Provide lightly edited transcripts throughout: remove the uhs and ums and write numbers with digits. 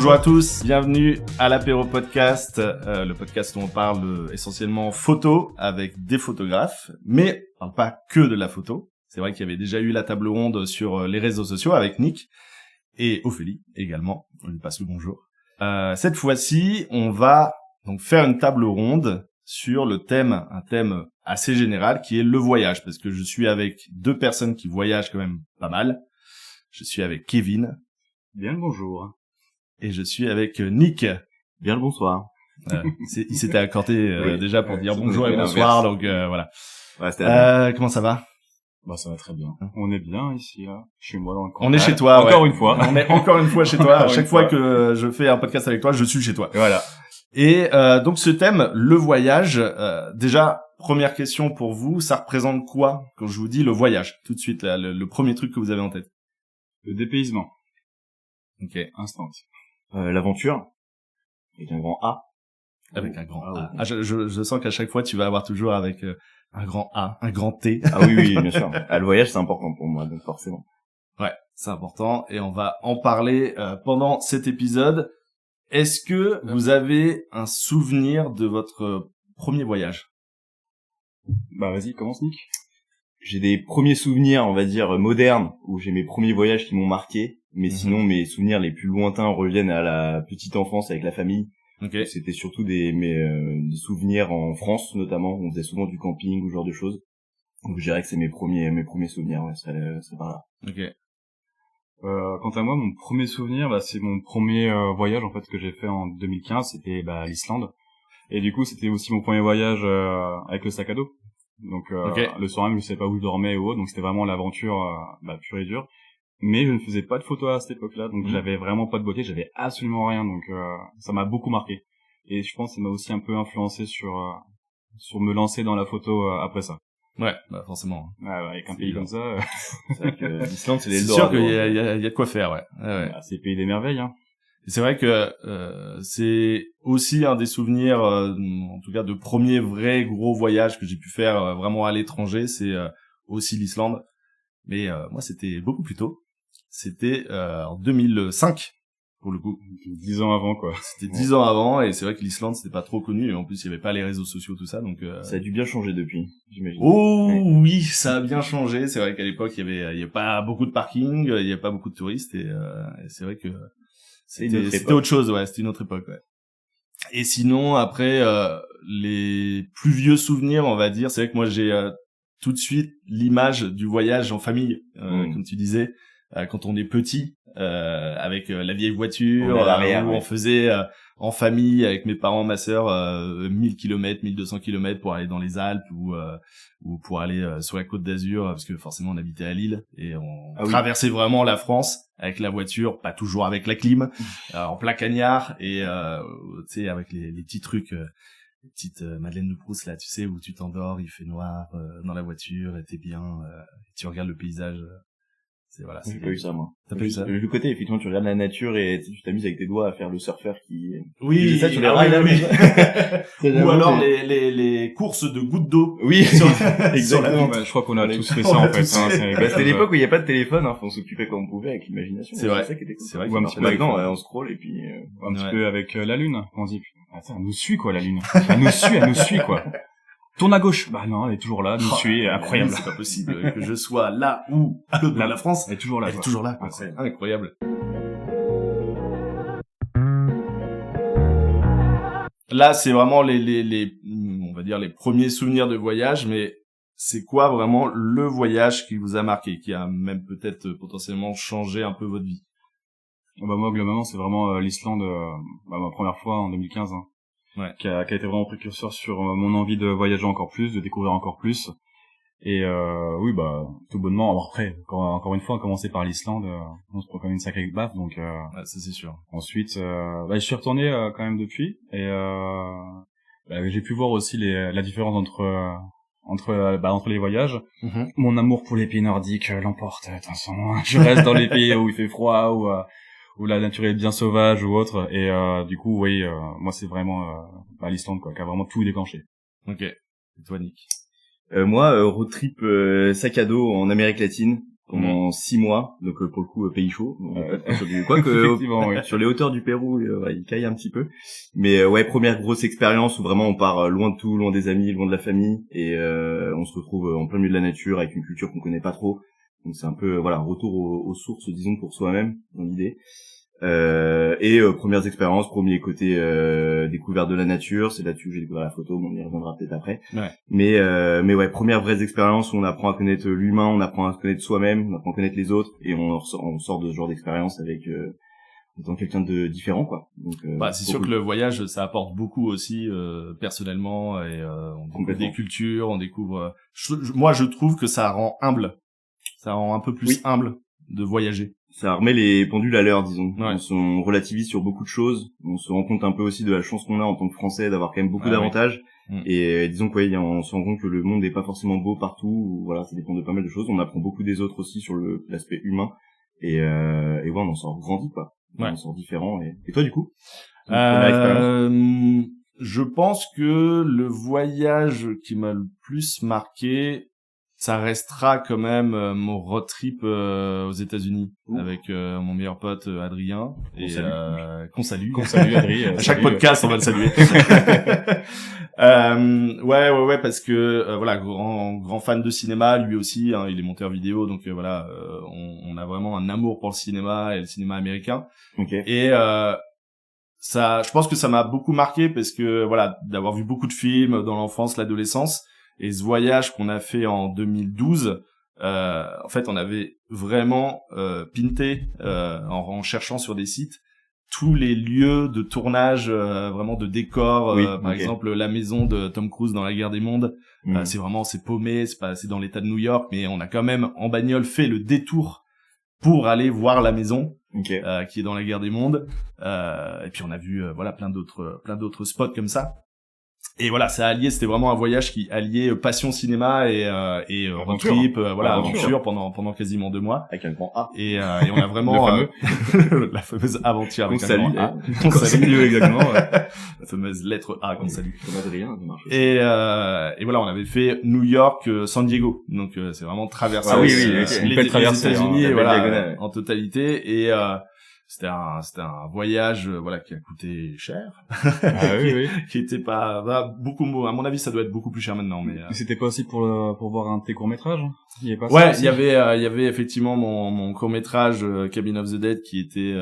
Bonjour à tous, bienvenue à l'Apéro Podcast, le podcast où on parle essentiellement photo avec des photographes, mais on parle pas que de la photo. C'est vrai qu'il y avait déjà eu la table ronde sur les réseaux sociaux avec Nick et Ophélie également, on lui passe le bonjour. Cette fois-ci, on va donc faire une table ronde sur un thème assez général qui est le voyage, parce que je suis avec deux personnes qui voyagent quand même pas mal. Je suis avec Kevin. Bien le bonjour. Et je suis avec Nick. Bien le bonsoir. Il s'était accordé oui, déjà pour dire bonjour et bonsoir, donc voilà. Ouais, comment ça va? Bah ça va très bien. On est bien ici, là. Chez moi dans le camp. On est chez toi, encore une fois. On est encore une fois chez toi. À chaque fois que je fais un podcast avec toi, je suis chez toi. Voilà. Et donc ce thème, le voyage. Déjà, première question pour vous, ça représente quoi quand je vous dis le voyage? Tout de suite, là, le premier truc que vous avez en tête. Le dépaysement. Ok. Instant. L'aventure. Avec un grand A. Avec un grand A. Ah, je sens qu'à chaque fois, tu vas avoir toujours avec un grand A, un grand T. Ah oui, bien sûr. Le voyage, c'est important pour moi, donc forcément. Ouais, c'est important. Et on va en parler pendant cet épisode. Est-ce que vous avez un souvenir de votre premier voyage? Bah vas-y, commence Nick. J'ai des premiers souvenirs, on va dire, modernes, où j'ai mes premiers voyages qui m'ont marqué. Mais sinon, mes souvenirs les plus lointains reviennent à la petite enfance avec la famille. Okay. C'était surtout des souvenirs en France, notamment. On faisait souvent du camping ou ce genre de choses. Donc je dirais que c'est mes premiers souvenirs, ouais, c'est par là. Ok. Quant à moi, mon premier souvenir, bah, c'est mon premier voyage en fait que j'ai fait en 2015. C'était l'Islande. Et du coup, c'était aussi mon premier voyage avec le sac à dos. Donc le soir même, je savais pas où je dormais ou autre. Donc c'était vraiment l'aventure pure et dure. Mais je ne faisais pas de photos à cette époque-là, donc j'avais vraiment pas de beauté, j'avais absolument rien, donc ça m'a beaucoup marqué. Et je pense que ça m'a aussi un peu influencé sur me lancer dans la photo après ça. Ouais, bah forcément. Ouais, avec un pays comme ça. C'est vrai que l'Islande, c'est C'est sûr qu'il y a de quoi faire, ouais. Bah, c'est le pays des merveilles, hein. Et c'est vrai que c'est aussi un des souvenirs, en tout cas de premier vrai gros voyage que j'ai pu faire vraiment à l'étranger, c'est aussi l'Islande. Mais moi, c'était beaucoup plus tôt. C'était en 2005 pour le coup. 10 ans avant quoi. C'était 10 ans avant et c'est vrai que l'Islande c'était pas trop connu et en plus il y avait pas les réseaux sociaux tout ça donc ça a dû bien changer depuis, j'imagine. Oh oui, ça a bien changé, c'est vrai qu'à l'époque il y avait pas beaucoup de parking, il y avait pas beaucoup de touristes et c'est vrai que c'était autre chose, ouais, c'était une autre époque, ouais. Et sinon après les plus vieux souvenirs, on va dire, c'est vrai que moi j'ai tout de suite l'image du voyage en famille comme tu disais. Quand on est petit, avec la vieille voiture, où on faisait en famille avec mes parents, ma sœur, 1000 km, 1200 km pour aller dans les Alpes ou pour aller sur la Côte d'Azur, parce que forcément on habitait à Lille et on traversait vraiment la France avec la voiture, pas toujours avec la clim, en plein cagnard et tu sais avec les petits trucs. Les petites Madeleine de Proust là, tu sais, où tu t'endors, il fait noir dans la voiture et t'es bien, tu regardes le paysage. Voilà, j'ai pas eu ça, moi. T'as pas eu ça? Le côté, effectivement, tu regardes la nature et tu t'amuses avec tes doigts à faire le surfeur qui... Oui, ça, tu les rails, Ou alors les courses de gouttes d'eau. Oui, exactement. Je crois qu'on a tous fait ça, en fait. C'était l'époque où il n'y a pas de téléphone, hein. On s'occupait comme on pouvait avec l'imagination. C'est vrai. C'est vrai. Ou un petit peu maintenant, on scrolle et puis, un petit peu avec la lune. On se dit, attends, elle nous suit, quoi, la lune. Elle nous suit, quoi. Tourne à gauche. Bah non, elle est toujours là, nous suit, incroyable. C'est pas possible que je sois là où la France. Elle est toujours là. Elle est toujours là. C'est incroyable. Là, c'est vraiment on va dire les premiers souvenirs de voyage, mais c'est quoi vraiment le voyage qui vous a marqué, qui a même peut-être potentiellement changé un peu votre vie? Bah moi, globalement, c'est vraiment l'Islande, ma première fois en 2015, hein. Ouais. Qui a été vraiment précurseur sur mon envie de voyager encore plus, de découvrir encore plus. Et oui, bah tout bonnement. Alors après, encore une fois, commencer par l'Islande, on se prend quand même une sacrée baffe, donc ouais, ça c'est sûr. Ensuite, je suis retourné quand même depuis, et j'ai pu voir aussi la différence entre les voyages. Mon amour pour les pays nordiques l'emporte. Attention, je reste dans les pays où il fait froid, où la nature est bien sauvage ou autre, et du coup oui, moi c'est vraiment l'Islande quoi, qui a vraiment tout déclenché. Ok. Et toi Nick? Moi road trip sac à dos en Amérique latine, pendant 6 mois, donc pour le coup pays chaud. Quoique sur les hauteurs du Pérou, il caille un petit peu. Mais première grosse expérience où vraiment on part loin de tout, loin des amis, loin de la famille, et on se retrouve en plein milieu de la nature avec une culture qu'on connaît pas trop. Donc c'est un peu retour aux sources, disons, pour soi-même dans l'idée. Premières expériences, premier côté découverte de la nature, c'est là-dessus que j'ai découvert la photo, on y reviendra peut-être après. Ouais. Mais première vraie expérience où on apprend à connaître l'humain, on apprend à connaître soi-même, on apprend à connaître les autres, et on sort de ce genre d'expérience avec étant quelqu'un de différent, quoi. Donc c'est sûr que le voyage ça apporte beaucoup aussi personnellement, et on découvre des cultures, on découvre moi je trouve que ça rend humble. Ça rend un peu plus humble de voyager. Ça remet les pendules à l'heure, disons. Ouais. On relativise sur beaucoup de choses. On se rend compte un peu aussi de la chance qu'on a en tant que Français d'avoir quand même beaucoup d'avantages. Oui. Et disons on se rend compte que le monde n'est pas forcément beau partout. Voilà, ça dépend de pas mal de choses. On apprend beaucoup des autres aussi sur l'aspect humain. Et on en sort grandi, quoi. Ouais. On en sort différent. Et toi, du coup? Je pense que le voyage qui m'a le plus marqué, ça restera quand même mon road trip aux États-Unis avec mon meilleur pote Adrien qu'on salue. Qu'on salue Adrien. À chaque podcast on va le saluer. Ouais parce que grand fan de cinéma lui aussi, hein, il est monteur vidéo, donc on a vraiment un amour pour le cinéma et le cinéma américain. Okay. Et ça, je pense que ça m'a beaucoup marqué parce que d'avoir vu beaucoup de films dans l'enfance, l'adolescence. Et ce voyage qu'on a fait en 2012, en fait, on avait vraiment pinté en cherchant sur des sites tous les lieux de tournage, vraiment de décors. Par exemple, la maison de Tom Cruise dans La Guerre des Mondes. C'est paumé, c'est dans l'État de New York, mais on a quand même en bagnole fait le détour pour aller voir la maison qui est dans La Guerre des Mondes. Et puis on a vu plein d'autres spots comme ça. Et ça alliait, c'était vraiment un voyage qui alliait passion cinéma et road trip, aventure pendant quasiment 2 mois. Avec un grand A. Et on a vraiment la fameuse aventure avec un grand A. Qu'on salue exactement. La fameuse lettre A qu'on salue. Comme Adrien, ça marche. Et on avait fait New York, San Diego. Donc c'est vraiment traversé les États-Unis en totalité. Et c'était un voyage qui a coûté cher. Qui était pas beaucoup, à mon avis ça doit être beaucoup plus cher maintenant, mais c'était pas aussi pour voir un de tes courts-métrages? Il y avait effectivement mon court-métrage Cabin of the Dead qui était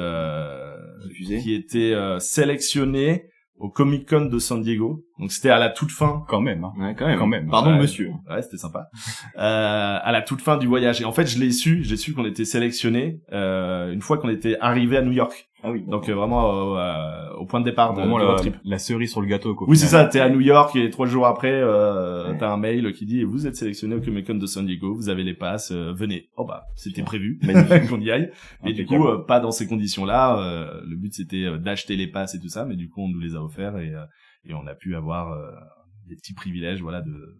diffusé, qui était sélectionné au Comic-Con de San Diego. Donc c'était à la toute fin. Quand même. Ouais, quand même. Pardon, monsieur. Ouais, c'était sympa. À la toute fin du voyage. Et en fait, j'ai su qu'on était sélectionné une fois qu'on était arrivé à New York. Ah oui. Donc vraiment au point de départ de road trip. La cerise sur le gâteau, quoi. Oui, c'est ça. T'es à New York et 3 jours après, t'as un mail qui dit vous êtes sélectionné au Comic-Con de San Diego, vous avez les passes, venez. Oh c'était prévu qu'on y aille. Et du coup, pas dans ces conditions-là. Le but c'était d'acheter les passes et tout ça, mais du coup on nous les a offerts et on a pu avoir des petits privilèges,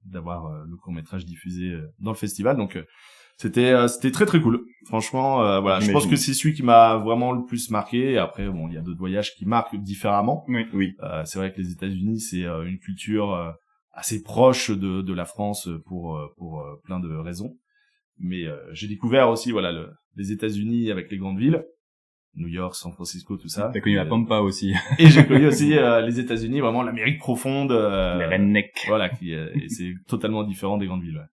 d'avoir le court-métrage diffusé dans le festival. Donc c'était très très cool. Franchement, je pense que c'est celui qui m'a vraiment le plus marqué. Et après, il y a d'autres voyages qui marquent différemment. Oui. C'est vrai que les États-Unis, c'est une culture assez proche de la France pour plein de raisons. Mais j'ai découvert aussi les États-Unis avec les grandes villes. New York, San Francisco, tout ça. T'as connu la Pampa aussi. Et j'ai connu aussi les États-Unis, vraiment l'Amérique profonde. Les rednecks. Et c'est totalement différent des grandes villes.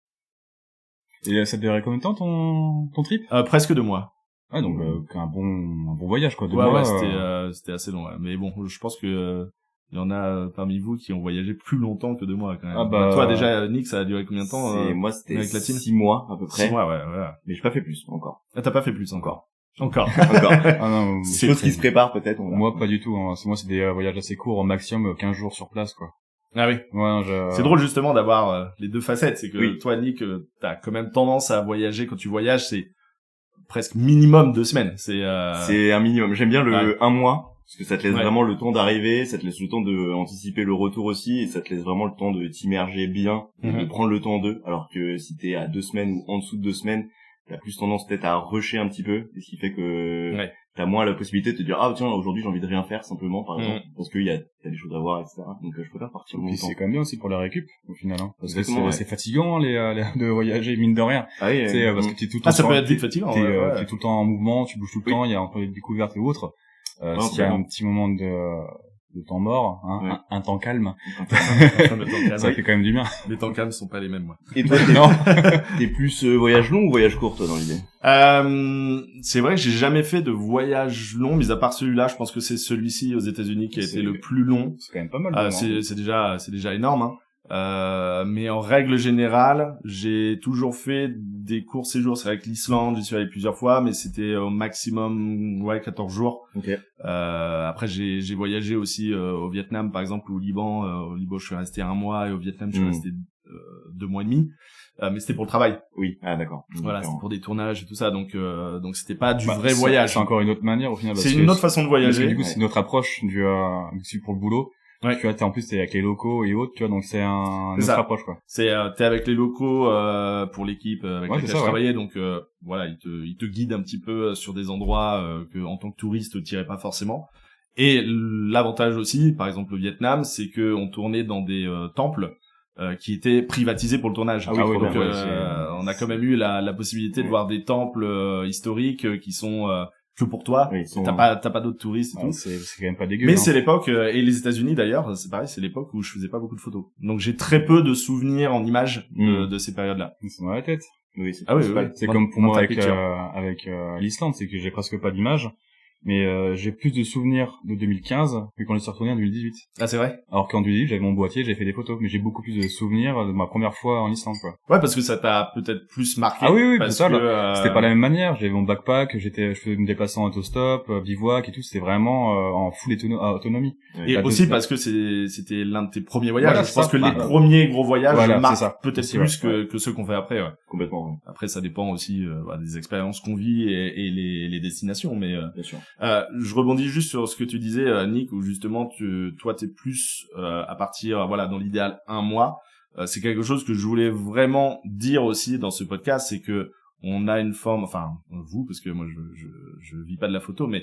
Et ça te durait combien de temps ton trip? Presque 2 mois. Ah donc un bon voyage, quoi. 2 mois. Ouais, c'était assez long. Ouais. Mais bon, je pense que il y en a parmi vous qui ont voyagé plus longtemps que 2 mois quand même. Ah bah, toi déjà, Nick, ça a duré combien de temps? Moi c'était 6 mois à peu près. 6 mois, ouais. Mais j'ai pas fait plus encore. Ah, t'as pas fait plus encore. Encore. Ah non, c'est chose qui se prépare peut-être. Moi pas du tout. Hein. Moi c'est des voyages assez courts, au maximum 15 jours sur place, quoi. Ah oui. Ouais, c'est drôle justement d'avoir les deux facettes. C'est que toi, Nick, t'as quand même tendance à voyager. Quand tu voyages, c'est presque minimum 2 semaines. C'est un minimum. J'aime bien le 1 mois. Parce que ça te laisse vraiment le temps d'arriver, ça te laisse le temps de anticiper le retour aussi, et ça te laisse vraiment le temps de t'immerger bien, de prendre le temps d'eux. Alors que si t'es à 2 semaines ou en dessous de 2 semaines, t'as plus tendance peut-être à rusher un petit peu, et ce qui fait que t'as moins la possibilité de te dire ah tiens aujourd'hui j'ai envie de rien faire simplement par exemple parce qu'il t'as des choses à voir etc. Donc je préfère partir longtemps. Et c'est quand même bien aussi pour la récup au final hein. Parce que c'est fatigant de voyager mine de rien. Ah oui, parce que t'es tout le temps ça peut être vite fatigant. T'es tout le temps en mouvement, tu bouges tout le temps, il y a encore des découvertes et autres. S'il y a un petit moment de temps mort, hein, un temps calme. Ça fait quand même du bien. Les temps calmes sont pas les mêmes, moi. Et toi, t'es plus voyage long ou voyage court, toi, dans l'idée? C'est vrai que j'ai jamais fait de voyage long, mis à part celui-là, je pense que c'est celui-ci aux États-Unis qui a été le plus long. C'est quand même pas mal. C'est déjà énorme, hein. Mais en règle générale, j'ai toujours fait des courts séjours. C'est vrai que l'Islande, j'y suis allé plusieurs fois, mais c'était au maximum 14 jours. Okay. Après j'ai voyagé aussi au Vietnam par exemple, ou au Liban. Au Liban je suis resté 1 mois et au Vietnam je suis resté 2 mois et demi. Mais c'était pour le travail. Oui, ah d'accord. Voilà, c'était pour des tournages et tout ça, donc c'était pas du vrai voyage. C'est encore une autre manière au final. C'est une autre façon de voyager. Parce que, du coup, c'est notre approche pour le boulot. Ouais. Tu vois, t'es avec les locaux et autres, tu vois, donc c'est une autre approche, quoi. T'es avec les locaux, pour l'équipe avec laquelle je travaillais, donc, voilà, ils te guident un petit peu sur des endroits, que, en tant que touriste, t'irais pas forcément. Et l'avantage aussi, par exemple, au Vietnam, c'est que on tournait dans des, temples, qui étaient privatisés pour le tournage. Donc, on a quand même eu la possibilité de voir des temples, historiques, qui sont, que pour toi, t'as pas d'autres touristes et tout. C'est quand même pas dégueu. Mais c'est l'époque, et les États-Unis d'ailleurs, c'est pareil, c'est l'époque où je faisais pas beaucoup de photos. Donc j'ai très peu de souvenirs en images de ces périodes-là. C'est dans la tête. Oui, c'est c'est comme pour moi avec l'Islande, c'est que j'ai presque pas d'images. Mais j'ai plus de souvenirs de 2015 que quand je suis retourné en 2018. Ah, c'est vrai? Alors qu'en 2018, j'avais mon boîtier, j'avais fait des photos, mais j'ai beaucoup plus de souvenirs de ma première fois en Islande, quoi. Ouais, parce que ça t'a peut-être plus marqué. Ah oui, parce ça, que c'était pas la même manière. J'avais mon backpack, je faisais me déplacer en autostop, bivouac et tout, c'était vraiment en full autonomie. Et aussi parce que c'était l'un de tes premiers voyages. Voilà, je pense que les premiers gros voyages marquent peut-être plus que ceux qu'on fait après, ouais. Complètement, ouais. Après, ça dépend aussi des expériences qu'on vit et les destinations, mais bien sûr. Je rebondis juste sur ce que tu disais, Nick, où justement toi t'es plus à partir, dans l'idéal 1 mois. C'est quelque chose que je voulais vraiment dire aussi dans ce podcast, c'est que on a une forme, enfin vous, parce que moi je vis pas de la photo, mais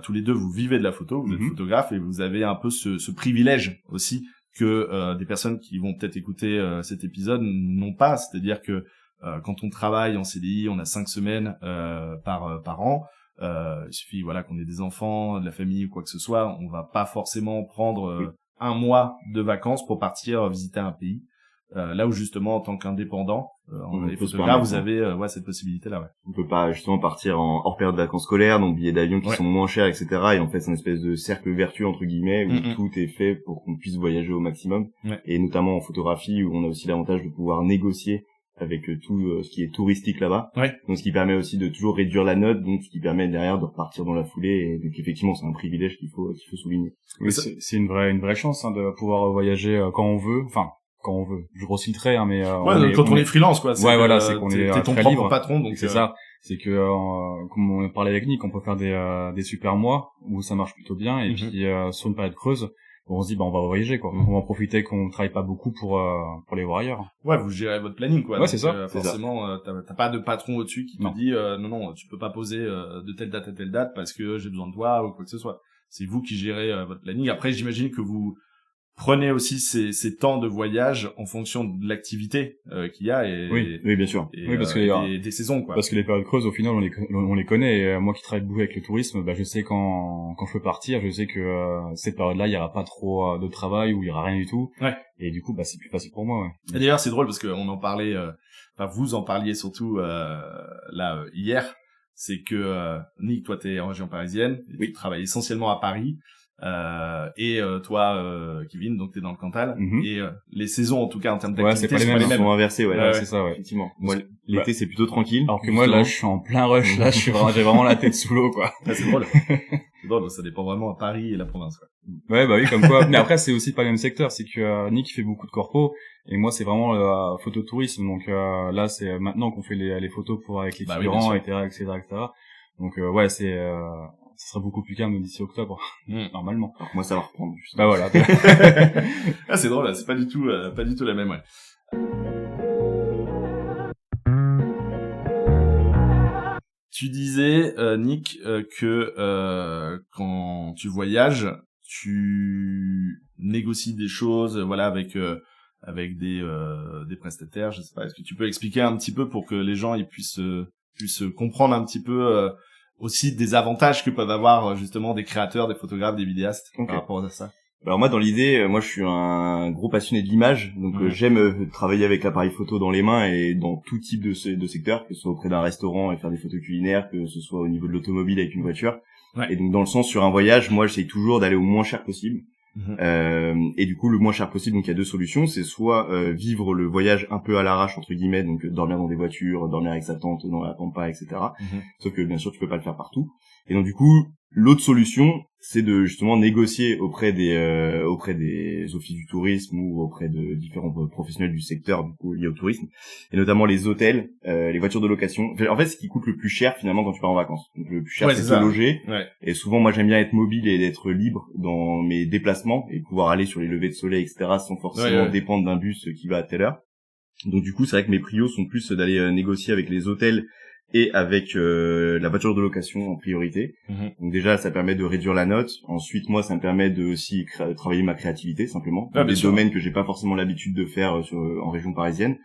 tous les deux vous vivez de la photo, vous êtes photographe et vous avez un peu ce privilège aussi que des personnes qui vont peut-être écouter cet épisode n'ont pas, c'est-à-dire que quand on travaille en CDI, on a 5 semaines par an. Il suffit qu'on ait des enfants, de la famille ou quoi que ce soit, on va pas forcément prendre 1 mois de vacances pour partir visiter un pays. Là où justement en tant qu'indépendant, les photographes, vous avez cette possibilité là. Ouais. On peut pas justement partir hors période de vacances scolaires, donc billets d'avion qui sont moins chers, etc. Et en fait c'est une espèce de cercle vertueux entre guillemets où tout est fait pour qu'on puisse voyager au maximum. Et notamment en photographie où on a aussi l'avantage de pouvoir négocier avec tout ce qui est touristique là-bas. Donc ce qui permet aussi de toujours réduire la note, donc ce qui permet derrière de repartir dans la foulée, et donc effectivement c'est un privilège qu'il faut souligner. Oui, c'est une vraie chance de pouvoir voyager quand on veut, enfin quand on veut. Je grossis le trait mais quand on est freelance quoi, c'est qu'on est t'es ton très propre libre. Patron, donc c'est ça. C'est que comme on parlait avec Nick, on peut faire des super mois où ça marche plutôt bien et puis sur une période creuse on se dit on va voyager quoi. On va en profiter qu'on travaille pas beaucoup pour les voir ailleurs. Ouais, vous gérez votre planning quoi. Ouais, c'est ça. Forcément t'as pas de patron au-dessus qui te dit non, tu peux pas poser de telle date à telle date parce que j'ai besoin de toi ou quoi que ce soit. C'est vous qui gérez votre planning. Après j'imagine que vous prenez aussi ces temps de voyage en fonction de l'activité qu'il y a et oui bien sûr. Et, parce que des saisons quoi. Parce que les périodes creuses au final on les connaît et moi qui travaille beaucoup avec le tourisme, je sais quand je peux partir, je sais que ces périodes-là il y aura pas trop de travail ou il y aura rien du tout. Et du coup c'est plus facile pour moi. Et d'ailleurs c'est drôle parce que on en parlait vous en parliez surtout hier, c'est que Nick toi t'es en région parisienne, et tu travailles essentiellement à Paris. Et toi Kevin donc t'es dans le Cantal et les saisons en tout cas en termes d'activité c'est pas les mêmes, sont inversés c'est ça effectivement. Moi l'été c'est plutôt tranquille alors que moi là je suis en plein rush là j'ai vraiment la tête sous l'eau quoi. C'est drôle. C'est drôle, ça dépend vraiment à Paris et la province quoi. Ouais oui comme quoi. Mais après c'est aussi pas le même secteur, c'est que Nick fait beaucoup de corpo et moi c'est vraiment phototourisme donc là c'est maintenant qu'on fait les photos pour avec les figurants etc. Donc ce sera beaucoup plus calme d'ici octobre, normalement. Alors moi, ça va reprendre, justement. Voilà. C'est drôle, là, c'est pas du tout la même, Tu disais, Nick, que quand tu voyages, tu négocies des choses, voilà, avec des prestataires. Je sais pas. Est-ce que tu peux expliquer un petit peu pour que les gens ils puissent comprendre un petit peu aussi des avantages que peuvent avoir justement des créateurs, des photographes, des vidéastes par rapport à ça? Alors moi dans l'idée, moi je suis un gros passionné de l'image, donc j'aime travailler avec l'appareil photo dans les mains et dans tout type de secteur, que ce soit auprès d'un restaurant et faire des photos culinaires, que ce soit au niveau de l'automobile avec une voiture. Ouais. Et donc dans le sens sur un voyage, moi j'essaye toujours d'aller au moins cher possible. Et du coup le moins cher possible, donc il y a deux solutions, c'est soit vivre le voyage un peu à l'arrache entre guillemets, donc dormir dans des voitures, dormir avec sa tante dans la pampa, etc. Sauf que bien sûr tu peux pas le faire partout. Et donc du coup l'autre solution, c'est de justement négocier auprès des offices du tourisme ou auprès de différents professionnels du secteur du coup liés au tourisme, et notamment les hôtels, les voitures de location. En fait, ce qui coûte le plus cher finalement quand tu pars en vacances. Donc le plus cher c'est de loger. Ouais. Et souvent moi j'aime bien être mobile et d'être libre dans mes déplacements et pouvoir aller sur les levées de soleil, etc. sans forcément dépendre d'un bus qui va à telle heure. Donc du coup c'est vrai que mes prios sont plus d'aller négocier avec les hôtels et avec la voiture de location en priorité. Donc déjà ça permet de réduire la note. Ensuite moi ça me permet de aussi travailler ma créativité simplement dans des domaines que j'ai pas forcément l'habitude de faire en région parisienne.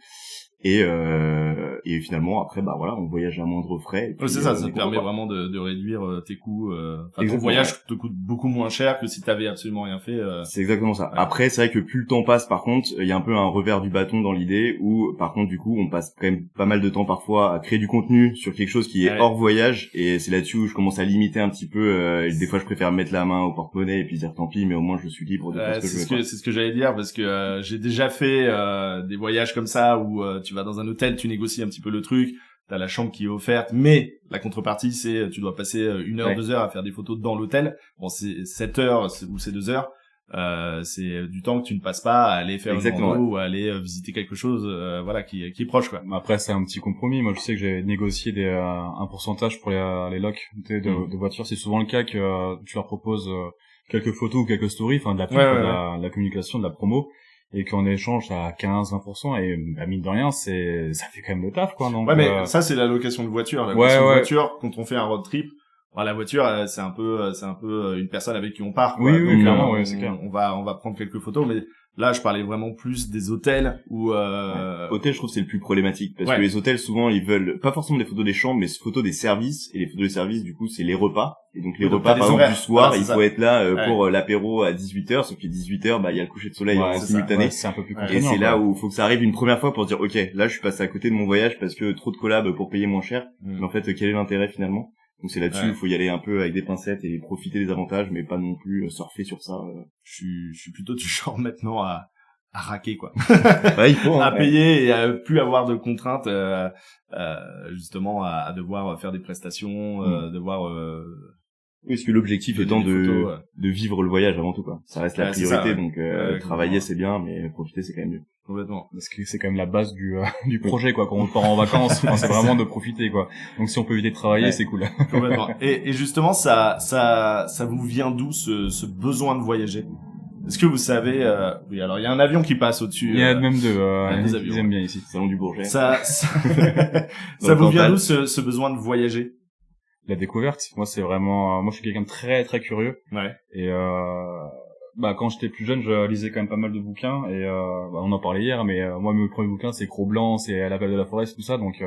Et finalement après bah voilà, on voyage à moindre frais. C'est ça te permet vraiment de réduire tes coûts. Ton voyage te coûte beaucoup moins cher que si t'avais absolument rien fait. C'est exactement ça. Ouais. Après c'est vrai que plus le temps passe, par contre il y a un peu un revers du bâton dans l'idée où par contre du coup on passe quand même pas mal de temps parfois à créer du contenu sur quelque chose qui est hors voyage, et c'est là-dessus où je commence à limiter un petit peu. Des fois je préfère mettre la main au porte-monnaie et puis dire tant pis, mais au moins je suis libre de faire ce que je veux. C'est ce que j'allais dire, parce que j'ai déjà fait des voyages comme ça où tu vas dans un hôtel, tu négocies un petit peu le truc, t'as la chambre qui est offerte, mais la contrepartie c'est tu dois passer 1 heure, 2 heures à faire des photos dans l'hôtel. Bon, c'est 7 heures ou c'est 2 heures. C'est du temps que tu ne passes pas à aller faire une rando ou à aller visiter quelque chose voilà qui est proche quoi. Après c'est un petit compromis. Moi je sais que j'ai négocié un pourcentage pour les locs de voitures. C'est souvent le cas que tu leur proposes quelques photos ou quelques stories, enfin de la pub, de la communication, de la promo, et qu'en échange à 15-20%, et mine de rien ça fait quand même le taf quoi. Donc mais ça c'est la location de voiture. La location de voiture, quand on fait un road trip, la voiture c'est un peu une personne avec qui on part quoi. Oui, donc, clairement, c'est clair. On va prendre quelques photos, mais là je parlais vraiment plus des hôtels où hôtels, je trouve que c'est le plus problématique, parce que les hôtels souvent ils veulent pas forcément des photos des chambres, mais des photos des services, et les photos des services du coup c'est les repas. Et donc les repas par exemple du soir, il faut être là pour l'apéro à 18h, sauf qu'à 18h il y a le coucher de soleil en simultané. C'est un peu plus contraignant. Et c'est là où il faut que ça arrive une première fois pour dire OK, là je suis passé à côté de mon voyage parce que trop de collabs pour payer moins cher. Mais en fait quel est l'intérêt finalement? Donc c'est là-dessus, il faut y aller un peu avec des pincettes et profiter des avantages, mais pas non plus surfer sur ça. Je suis plutôt du genre maintenant à raquer quoi. Il faut à payer et à plus avoir de contraintes justement à devoir faire des prestations, devoir oui, parce que l'objectif étant de vivre le voyage avant tout quoi. Ça reste la priorité, donc travailler c'est bien, mais profiter c'est quand même mieux. Complètement. Parce que c'est quand même la base du projet quoi. Quand on part en vacances, c'est vraiment de profiter quoi. Donc si on peut éviter de travailler, c'est cool. Complètement. Et justement ça vous vient d'où ce besoin de voyager? Est-ce que vous savez oui, alors il y a un avion qui passe au-dessus. Il y a même deux avions. Ils aiment bien ici. Salon du Bourget. Ça vous vient d'où ce besoin de voyager? La découverte. Moi c'est vraiment moi je suis quelqu'un de très très curieux. Ouais. Et quand j'étais plus jeune, je lisais quand même pas mal de bouquins, et on en parlait hier, mais moi mes premiers bouquins c'est Cro-Blanc, c'est À l'appel de la forêt, tout ça, donc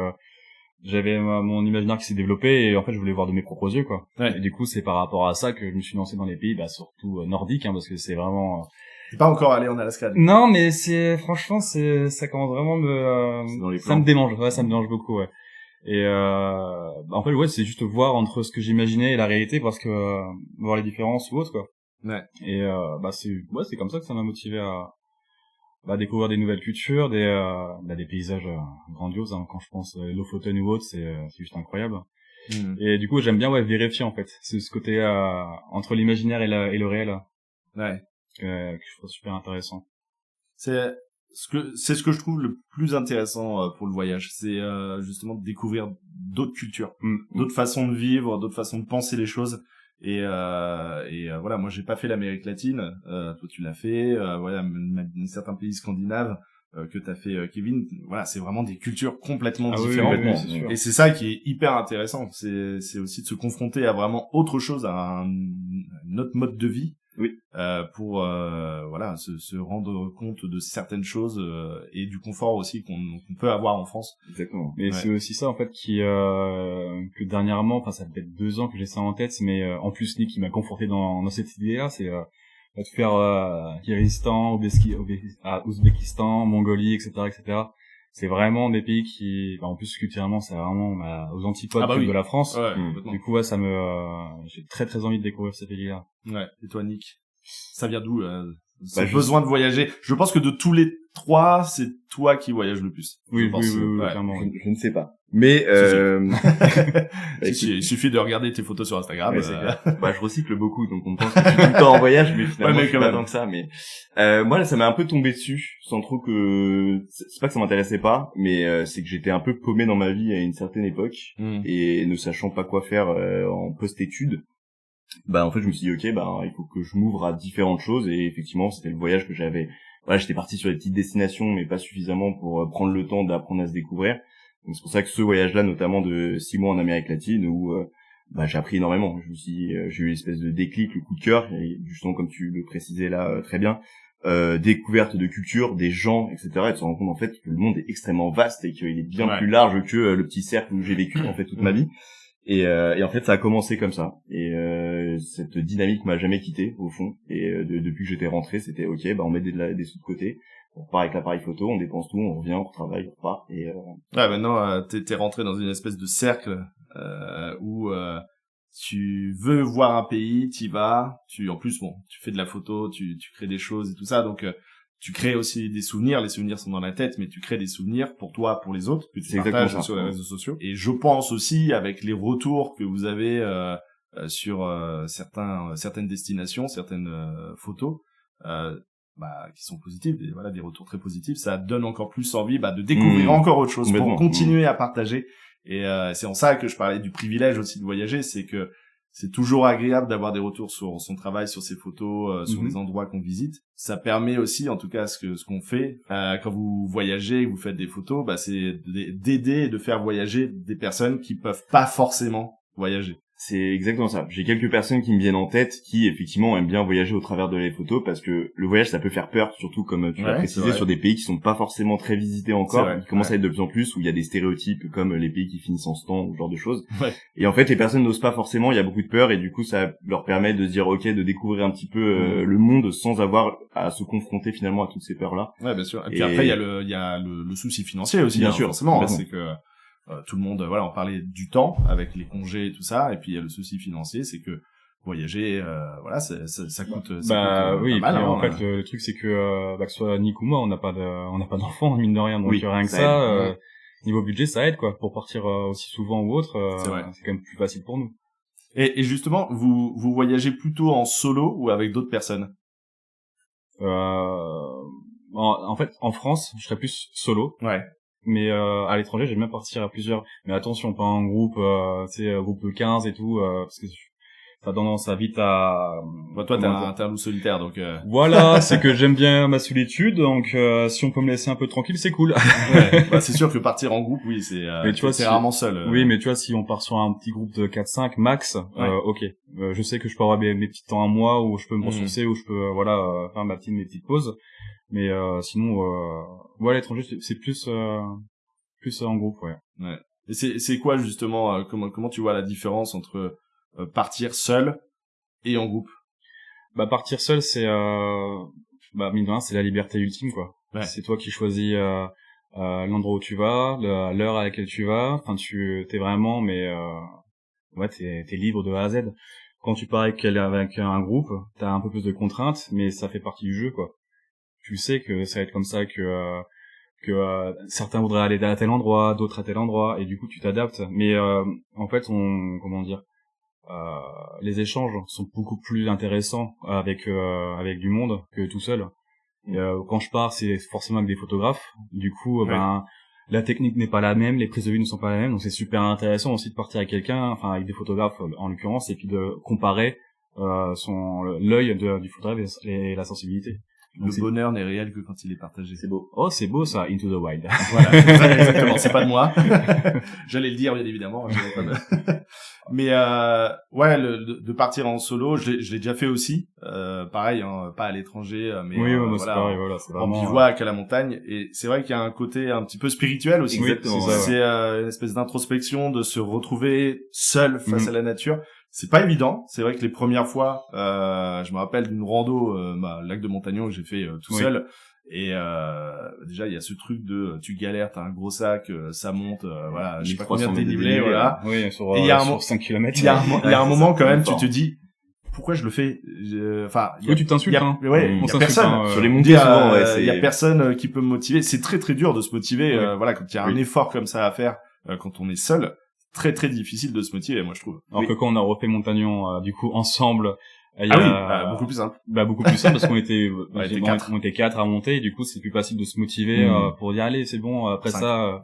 j'avais mon imaginaire qui s'est développé, et en fait je voulais voir de mes propres yeux quoi. Et du coup c'est par rapport à ça que je me suis lancé dans les pays surtout nordiques, parce que c'est vraiment T'es pas encore allé en Alaska? Non, mais franchement ça commence vraiment ça me démange. Ça me démange beaucoup, ouais. Et en fait c'est juste voir entre ce que j'imaginais et la réalité, parce que voir les différences ou autre quoi. Ouais. Et c'est comme ça que ça m'a motivé à découvrir des nouvelles cultures, des paysages grandioses, quand je pense Lofoten ou autre, c'est juste incroyable. Et du coup j'aime bien vérifier en fait, c'est ce côté entre l'imaginaire et le réel. Ouais. Que je trouve super intéressant. C'est ce que je trouve le plus intéressant pour le voyage, c'est justement de découvrir d'autres cultures, d'autres façons de vivre, d'autres façons de penser les choses. Et voilà, moi j'ai pas fait l'Amérique latine, toi tu l'as fait, voilà, certains pays scandinaves. que t'as fait Kevin, voilà, c'est vraiment des cultures complètement différentes. Oui, c'est sûr. Et c'est ça qui est hyper intéressant. C'est aussi de se confronter à vraiment autre chose, à un autre mode de vie. Oui. Pour voilà, se rendre compte de certaines choses et du confort aussi qu'on peut avoir en France. Exactement. Mais c'est aussi ça en fait que dernièrement, enfin ça fait 2 ans que j'ai ça en tête, mais en plus Nick qui m'a conforté dans cette idée-là, c'est de faire Kyrgyzstan, Ouzbékistan, Mongolie, etc. C'est vraiment des pays qui, en plus culturellement, c'est vraiment aux antipodes de la France. Ouais, du coup, ouais, j'ai très très envie de découvrir ces pays-là. Ouais. Et toi, Nick, ça vient d'où ce besoin de voyager? Je pense que de tous les 3, c'est toi qui voyages le plus. Oui, ouais. clairement. Je ne sais pas. Mais il suffit de regarder tes photos sur Instagram. Ouais, c'est clair. Je recycle beaucoup, donc on pense que je suis tout le temps en voyage, mais finalement je suis pas tant que ça. Mais moi là, ça m'a un peu tombé dessus, sans trop que c'est pas que ça m'intéressait pas, mais c'est que j'étais un peu paumé dans ma vie à une certaine époque et ne sachant pas quoi faire en post-études. En fait, je me suis dit ok, il faut que je m'ouvre à différentes choses et effectivement, c'était le voyage que j'avais. Voilà, j'étais parti sur des petites destinations, mais pas suffisamment pour prendre le temps d'apprendre à se découvrir. Donc c'est pour ça que ce voyage-là, notamment de 6 mois en Amérique latine, où j'ai appris énormément. J'ai eu une espèce de déclic, le coup de cœur, et justement comme tu le précisais là très bien, découverte de culture, des gens, etc. Et de se rendre compte en fait que le monde est extrêmement vaste et qu'il est bien plus large que le petit cercle où j'ai vécu en fait toute ma vie. Et en fait ça a commencé comme ça. Et cette dynamique m'a jamais quitté au fond. Et depuis que j'étais rentré, c'était ok, on met des sous de côté. On repart avec l'appareil photo, on dépense tout, on revient, on retravaille, on repart et maintenant t'es rentré dans une espèce de cercle où tu veux voir un pays, t'y vas, en plus tu fais de la photo, tu crées des choses et tout ça, donc tu crées aussi des souvenirs, les souvenirs sont dans la tête, mais tu crées des souvenirs pour toi, pour les autres, que tu partages sur les réseaux sociaux. Et je pense aussi avec les retours que vous avez sur certaines destinations, certaines photos qui sont positifs, des retours très positifs, ça donne encore plus envie de découvrir encore autre chose pour continuer à partager. Et c'est en ça que je parlais du privilège aussi de voyager, c'est que c'est toujours agréable d'avoir des retours sur son travail, sur ses photos, sur les endroits qu'on visite. Ça permet aussi, en tout cas, ce qu'on fait quand vous voyagez, vous faites des photos, c'est d'aider et de faire voyager des personnes qui peuvent pas forcément voyager. C'est exactement ça. J'ai quelques personnes qui me viennent en tête qui effectivement aiment bien voyager au travers de les photos parce que le voyage ça peut faire peur, surtout comme tu l'as précisé sur des pays qui sont pas forcément très visités encore, qui commencent à être de plus en plus où il y a des stéréotypes comme les pays qui finissent en stand ou ce genre de choses. Et en fait les personnes n'osent pas forcément, il y a beaucoup de peur et du coup ça leur permet de se dire ok, de découvrir un petit peu le monde sans avoir à se confronter finalement à toutes ces peurs là. Ouais, bien sûr. Et puis après il y a le souci financier aussi, bien sûr, forcément, c'est que tout le monde, on parlait du temps avec les congés et tout ça, et puis il y a le souci financier, c'est que voyager, ça coûte, oui, pas mal. En fait, le truc c'est que ce soit Nick ou moi, on n'a pas d'enfants mine de rien, donc rien que ça, niveau budget, ça aide quoi, pour partir aussi souvent ou autre, c'est quand même plus facile pour nous. Et justement, vous voyagez plutôt en solo ou avec d'autres personnes? En fait, en France, je serais plus solo. Ouais. Mais à l'étranger, j'aime bien partir à plusieurs. Mais attention, pas en groupe, groupe de 15 et tout, parce que t'as tendance à vite à... toi, t'es un loup solitaire, donc... Voilà, c'est que j'aime bien ma solitude, donc si on peut me laisser un peu tranquille, c'est cool. C'est sûr que partir en groupe, oui, c'est rarement seul. Oui, mais tu vois, si on part sur un petit groupe de 4-5 max, ok. Je sais que je peux avoir mes petits temps à moi, où je peux me ressourcer, où je peux faire mes petites pauses. Mais sinon à l'étranger c'est plus en groupe. Et c'est quoi justement comment tu vois la différence entre partir seul et en groupe? Partir seul c'est mine de rien, c'est la liberté ultime quoi. C'est toi qui choisis l'endroit où tu vas, l'heure à laquelle tu vas, enfin t'es vraiment t'es libre de A à Z. Quand tu pars avec un groupe, t'as un peu plus de contraintes, mais ça fait partie du jeu quoi. Tu sais que ça va être comme ça, que certains voudraient aller à tel endroit, d'autres à tel endroit, et du coup tu t'adaptes. Mais en fait, les échanges sont beaucoup plus intéressants avec du monde que tout seul. Et, quand je pars, c'est forcément avec des photographes. Du coup, la technique n'est pas la même, les prises de vue ne sont pas les mêmes, donc c'est super intéressant aussi de partir avec quelqu'un, enfin avec des photographes en l'occurrence, et puis de comparer l'œil du photographe et la sensibilité. Le bonheur n'est réel que quand il est partagé. C'est beau. Oh, c'est beau ça, Into the Wild. Voilà, exactement. C'est pas de moi. J'allais le dire, bien évidemment. Mais ouais, de partir en solo, je l'ai déjà fait aussi. Pareil, hein, pas à l'étranger, mais oui, voilà, c'est pareil, voilà, c'est vraiment en bivouac à la montagne. Et c'est vrai qu'il y a un côté un petit peu spirituel aussi. Exactement. C'est une espèce d'introspection, de se retrouver seul face à la nature. C'est pas évident. C'est vrai que les premières fois, je me rappelle d'une rando, lac de Montagnon que j'ai fait tout seul. Et déjà il y a ce truc de tu galères, t'as un gros sac, ça monte, voilà, je sais pas combien de dénivelé, voilà. Oui, sur, et il y a sur 5 km. Il y a un moment quand même, tu te dis pourquoi je le fais. Enfin, tu t'insultes. Il y a personne sur les montées. Il y a personne qui peut me motiver. C'est très très dur de se motiver. Voilà, quand il y a un effort comme ça à faire, quand on est seul, très très difficile de se motiver, moi je trouve. Alors que quand on a refait Montagnon, du coup ensemble. Beaucoup plus simple. Beaucoup plus simple parce qu'on était, on était 4 à monter et du coup c'est plus facile de se motiver pour dire allez c'est bon après 5,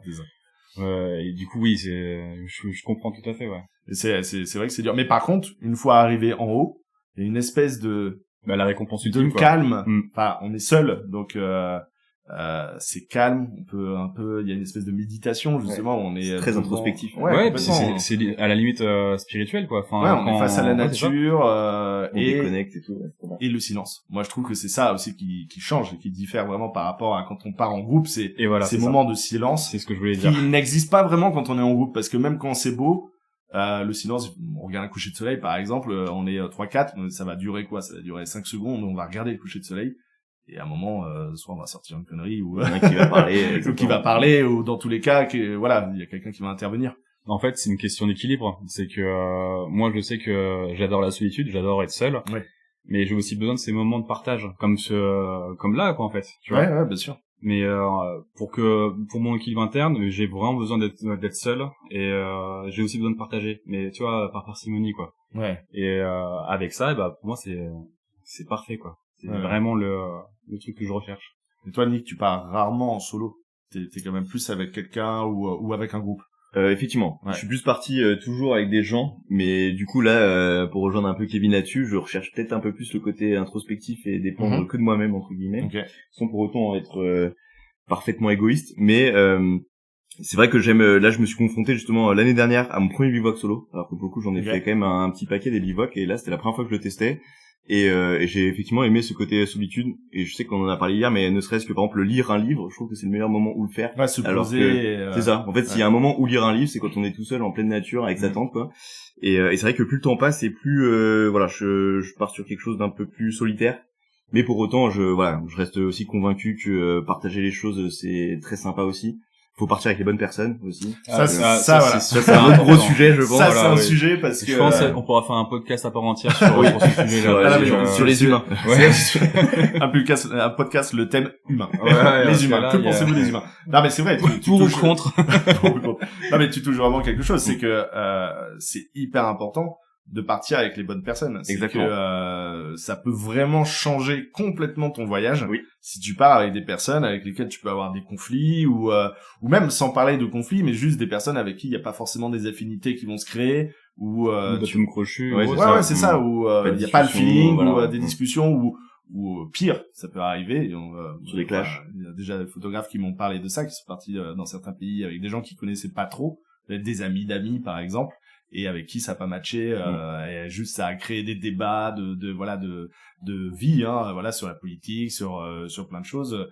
et du coup oui je comprends tout à fait Et c'est vrai que c'est dur, mais par contre une fois arrivé en haut il y a une espèce de la récompense ultime, calme. Enfin on est seul donc c'est calme, on peut un peu, il y a une espèce de méditation justement, on est très introspectif. C'est à la limite spirituel quoi. Enfin, on est face à la nature on déconnecte et tout. Et le silence. Moi je trouve que c'est ça aussi qui change et qui diffère vraiment par rapport à quand on part en groupe, c'est ces moments de silence. C'est ce que je voulais dire. Qui n'existent pas vraiment quand on est en groupe parce que même quand c'est beau, le silence, on regarde un coucher de soleil par exemple, on est 3-4, ça va durer quoi? Ça va durer 5 secondes, on va regarder le coucher de soleil. Et à un moment, soit on va sortir une connerie, ou qui va parler, ou qui va parler, ou dans tous les cas, voilà, il y a quelqu'un qui va intervenir. En fait, c'est une question d'équilibre. C'est que moi, je sais que j'adore la solitude, j'adore être seul, mais j'ai aussi besoin de ces moments de partage, comme là, quoi, en fait. Tu vois. Ouais, bien sûr. Mais pour mon équilibre interne, j'ai vraiment besoin d'être seul, et j'ai aussi besoin de partager. Mais tu vois, par parcimonie, quoi. Ouais. Et avec ça, pour moi, c'est parfait, quoi. C'est vraiment le truc que je recherche. Et toi, Nick, tu pars rarement en solo. T'es quand même plus avec quelqu'un ou avec un groupe. Effectivement. Je suis plus parti toujours avec des gens, mais du coup là, pour rejoindre un peu Kevin là-dessus, je recherche peut-être un peu plus le côté introspectif et dépendre que de moi-même entre guillemets, sans pour autant être parfaitement égoïste. Mais c'est vrai que j'aime. Là, je me suis confronté justement l'année dernière à mon premier bivouac solo, alors que pour le coup j'en ai fait quand même un petit paquet des bivouacs, et là c'était la première fois que je le testais. Et j'ai effectivement aimé ce côté solitude, et je sais qu'on en a parlé hier, mais ne serait-ce que par exemple lire un livre, je trouve que c'est le meilleur moment où le faire. Se poser. C'est ça. En fait, s'il y a un moment où lire un livre, c'est quand on est tout seul en pleine nature avec sa tante, quoi. Et c'est vrai que plus le temps passe, et plus je pars sur quelque chose d'un peu plus solitaire. Mais pour autant, je reste aussi convaincu que partager les choses, c'est très sympa aussi. Faut partir avec les bonnes personnes aussi. Ça c'est un autre gros sujet, je pense. Ça c'est un sujet parce que je pense qu'on pourra faire un podcast à part entière sur ce sujet-là. Sur les humains. Un podcast le thème humain. Les humains. Que pensez-vous des humains? Non mais c'est vrai. Pour ou contre. Non mais tu touches vraiment quelque chose, c'est que c'est hyper important de partir avec les bonnes personnes. C'est que ça peut vraiment changer complètement ton voyage. Si tu pars avec des personnes avec lesquelles tu peux avoir des conflits ou même sans parler de conflits, mais juste des personnes avec qui il n'y a pas forcément des affinités qui vont se créer ou tu me crochus. C'est ça, ou il n'y a pas le feeling ou des discussions ou pire, ça peut arriver. Sur des clashs. Il y a déjà des photographes qui m'ont parlé de ça, qui sont partis dans certains pays avec des gens qu'ils connaissaient pas trop, des amis d'amis par exemple, et avec qui ça a pas matché, et juste ça a créé des débats de vie, sur la politique, sur plein de choses.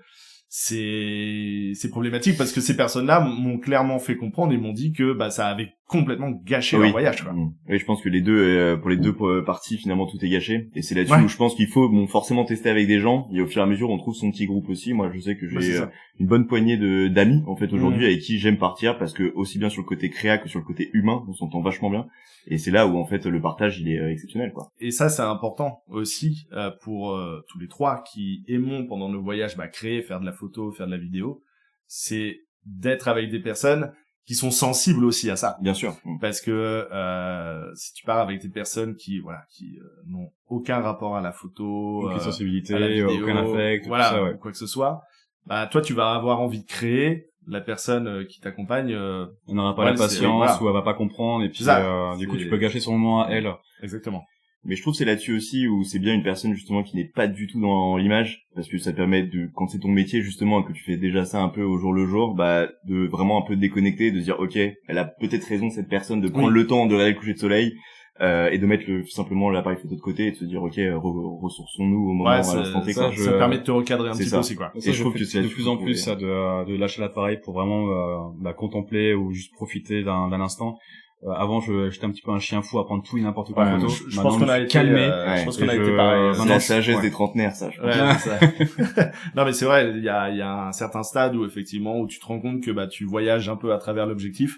C'est problématique parce que ces personnes-là m'ont clairement fait comprendre et m'ont dit que ça avait complètement gâché leur voyage, quoi. Oui, je pense que pour les deux parties finalement tout est gâché, et c'est là-dessus où je pense qu'il faut forcément tester avec des gens, et au fur et à mesure on trouve son petit groupe aussi. Moi je sais que j'ai une bonne poignée d'amis en fait aujourd'hui avec qui j'aime partir, parce que aussi bien sur le côté créa que sur le côté humain on s'entend vachement bien, et c'est là où en fait le partage il est exceptionnel, quoi. Et ça c'est important aussi pour tous les trois qui aimons pendant nos voyages créer, faire de la photo, faire de la vidéo, c'est d'être avec des personnes qui sont sensibles aussi à ça. Bien sûr. Parce que si tu pars avec des personnes qui n'ont aucun rapport à la photo, aucune sensibilité, à la vidéo, aucun affect, tout ça, quoi que ce soit, toi tu vas avoir envie de créer, la personne qui t'accompagne on n'aura pas la patience, ou elle va pas comprendre, et puis du coup tu peux gâcher son moment à elle. Exactement. Mais je trouve que c'est là-dessus aussi où c'est bien une personne justement qui n'est pas du tout dans l'image, parce que ça permet de, quand c'est ton métier justement et que tu fais déjà ça un peu au jour le jour, bah de vraiment un peu déconnecter, de se dire ok, elle a peut-être raison cette personne de prendre le temps de regarder le coucher de soleil et de mettre simplement l'appareil photo de côté et de se dire ok, ressourçons-nous au moment à l'instant T. Ça permet de te recadrer un petit peu aussi quoi. Et je trouve que c'est de plus en plus ça de lâcher l'appareil pour vraiment contempler ou juste profiter d'un instant. Avant j'étais un petit peu un chien fou à prendre tout et n'importe quoi en photo. Je pense qu'on a été calmé. Je pense qu'on a été pareil. C'est la sagesse des trentenaires, ça. Je pense. Ça. Non mais c'est vrai, il y a un certain stade où effectivement où tu te rends compte que bah tu voyages un peu à travers l'objectif.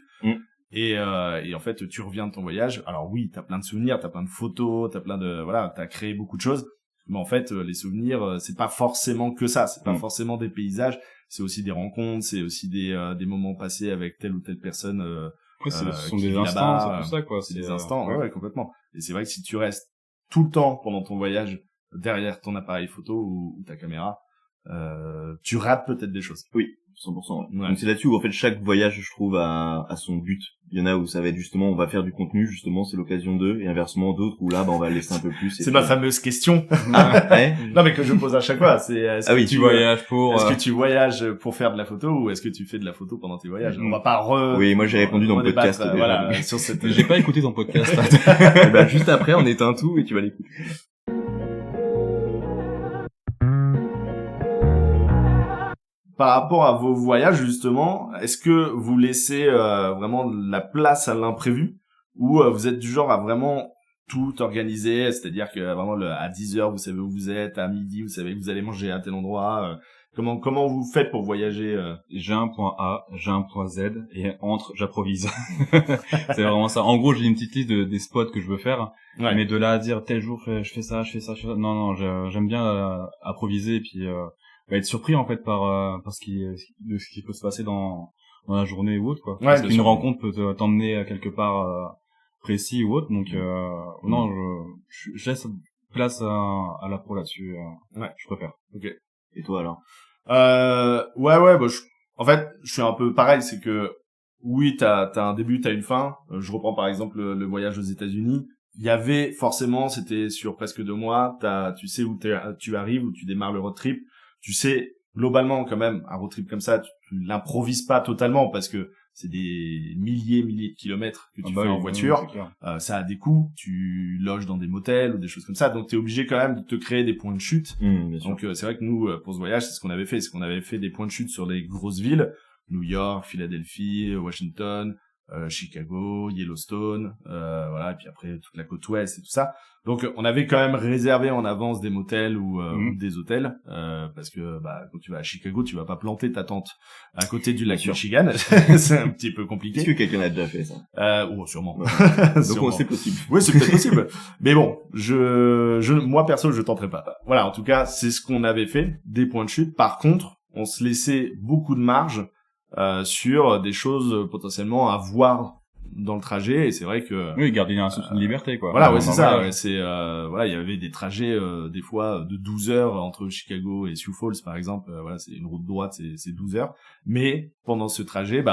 Et en fait tu reviens de ton voyage. Alors oui, t'as plein de souvenirs, t'as plein de photos, t'as créé beaucoup de choses. Mais en fait les souvenirs c'est pas forcément que ça, c'est pas forcément des paysages, c'est aussi des rencontres, c'est aussi des moments passés avec telle ou telle personne. Après, ce sont des instants, c'est tout ça, quoi. C'est des instants, ouais, complètement. Et c'est vrai que si tu restes tout le temps pendant ton voyage derrière ton appareil photo ou ta caméra, tu rates peut-être des choses. Oui, 100%. Ouais. Donc c'est là-dessus où en fait chaque voyage, je trouve, a son but. Il y en a où ça va être justement, on va faire du contenu, justement, c'est l'occasion d'eux, et inversement d'autres où là, bah, on va laisser un peu plus. C'est ma fameuse question. Ouais. Non, mais que je pose à chaque fois, c'est, est-ce que tu voyages pour, est-ce que tu voyages pour faire de la photo ou est-ce que tu fais de la photo pendant tes voyages? On va pas Oui, moi j'ai répondu dans le podcast. Voilà, sur cette... J'ai pas écouté ton podcast. Et bah, juste après, on éteint tout et tu vas l'écouter. Par rapport à vos voyages, justement, est-ce que vous laissez vraiment la place à l'imprévu ou vous êtes du genre à vraiment tout organiser, c'est-à-dire que vraiment à 10h, vous savez où vous êtes, à midi, vous savez que vous allez manger à tel endroit. Comment vous faites pour voyager J'ai un point A, j'ai un point Z et j'improvise. C'est vraiment ça. En gros, j'ai une petite liste des spots que je veux faire, mais de là à dire tel jour je fais ça. Non, j'aime bien improviser et puis être surpris en fait par ce qui peut se passer dans la journée ou autre quoi. Parce qu'une rencontre peut t'emmener à quelque part précis ou autre, donc non, je laisse place à l'impro là-dessus. Je préfère. Ok. Et toi alors? Ouais, bah, en fait, je suis un peu pareil, c'est que oui, t'as un début, t'as une fin. Je reprends par exemple le voyage aux États-Unis. Il y avait forcément, c'était sur presque 2 mois. Tu sais où tu arrives, où tu démarres le road trip. Tu sais, globalement, quand même, un road trip comme ça, tu l'improvises pas totalement parce que c'est des milliers de kilomètres que tu fais en voiture. Ça a des coûts. Tu loges dans des motels ou des choses comme ça. Donc, t'es obligé quand même de te créer des points de chute. Donc, c'est vrai que nous, pour ce voyage, c'est ce qu'on avait fait. C'est qu'on avait fait des points de chute sur les grosses villes. New York, Philadelphie, Washington, Chicago, Yellowstone, voilà, et puis après toute la côte ouest et tout ça. Donc on avait quand même réservé en avance des motels ou des hôtels parce que bah quand tu vas à Chicago, tu vas pas planter ta tente à côté du lac Michigan, c'est un petit peu compliqué. Est-ce que quelqu'un a déjà fait ça? Sûrement. Donc c'est possible. Oui, c'est peut-être possible. Mais bon, moi perso, je tenterai pas. Voilà, en tout cas, c'est ce qu'on avait fait, des points de chute. Par contre, on se laissait beaucoup de marge sur des choses potentiellement à voir dans le trajet, et c'est vrai que garder une liberté quoi. Voilà, c'est ça, c'est il y avait des trajets des fois de 12 heures entre Chicago et Sioux Falls par exemple, c'est une route droite, c'est 12 heures, mais pendant ce trajet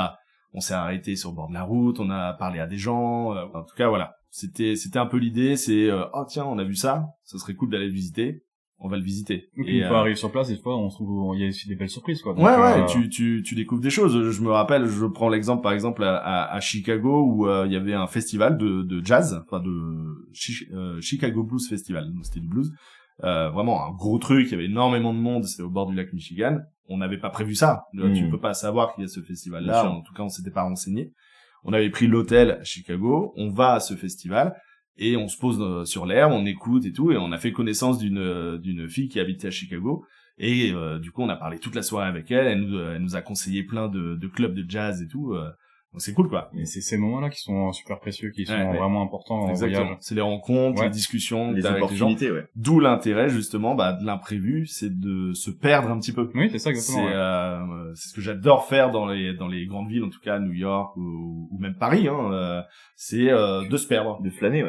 on s'est arrêté sur le bord de la route, on a parlé à des gens, en tout cas voilà, c'était un peu l'idée, c'est tiens, on a vu ça serait cool d'aller le visiter. On va le visiter. Et une fois arrivé sur place, des fois, on trouve, il y a aussi des belles surprises, quoi. Donc, tu découvres des choses. Je me rappelle, je prends l'exemple, par exemple, à Chicago, où, il y avait un festival de jazz, enfin, Chicago Blues Festival. Donc, c'était du blues. Vraiment un gros truc. Il y avait énormément de monde. C'était au bord du lac Michigan. On n'avait pas prévu ça. Tu peux pas savoir qu'il y a ce festival-là. En tout cas, on s'était pas renseigné. On avait pris l'hôtel à Chicago. On va à ce festival. Et on se pose sur l'herbe, on écoute et tout, et on a fait connaissance d'une fille qui habitait à Chicago. Et du coup, on a parlé toute la soirée avec elle. Elle nous a conseillé plein de clubs de jazz et tout. Donc c'est cool, quoi. Et c'est ces moments-là qui sont super précieux, qui sont vraiment importants en voyage. C'est les rencontres, les discussions, les opportunités, avec les gens. D'où l'intérêt, justement, de l'imprévu, c'est de se perdre un petit peu. Oui, c'est ça, exactement. C'est ce que j'adore faire dans les grandes villes, en tout cas, New York ou même Paris, c'est de se perdre. De flâner,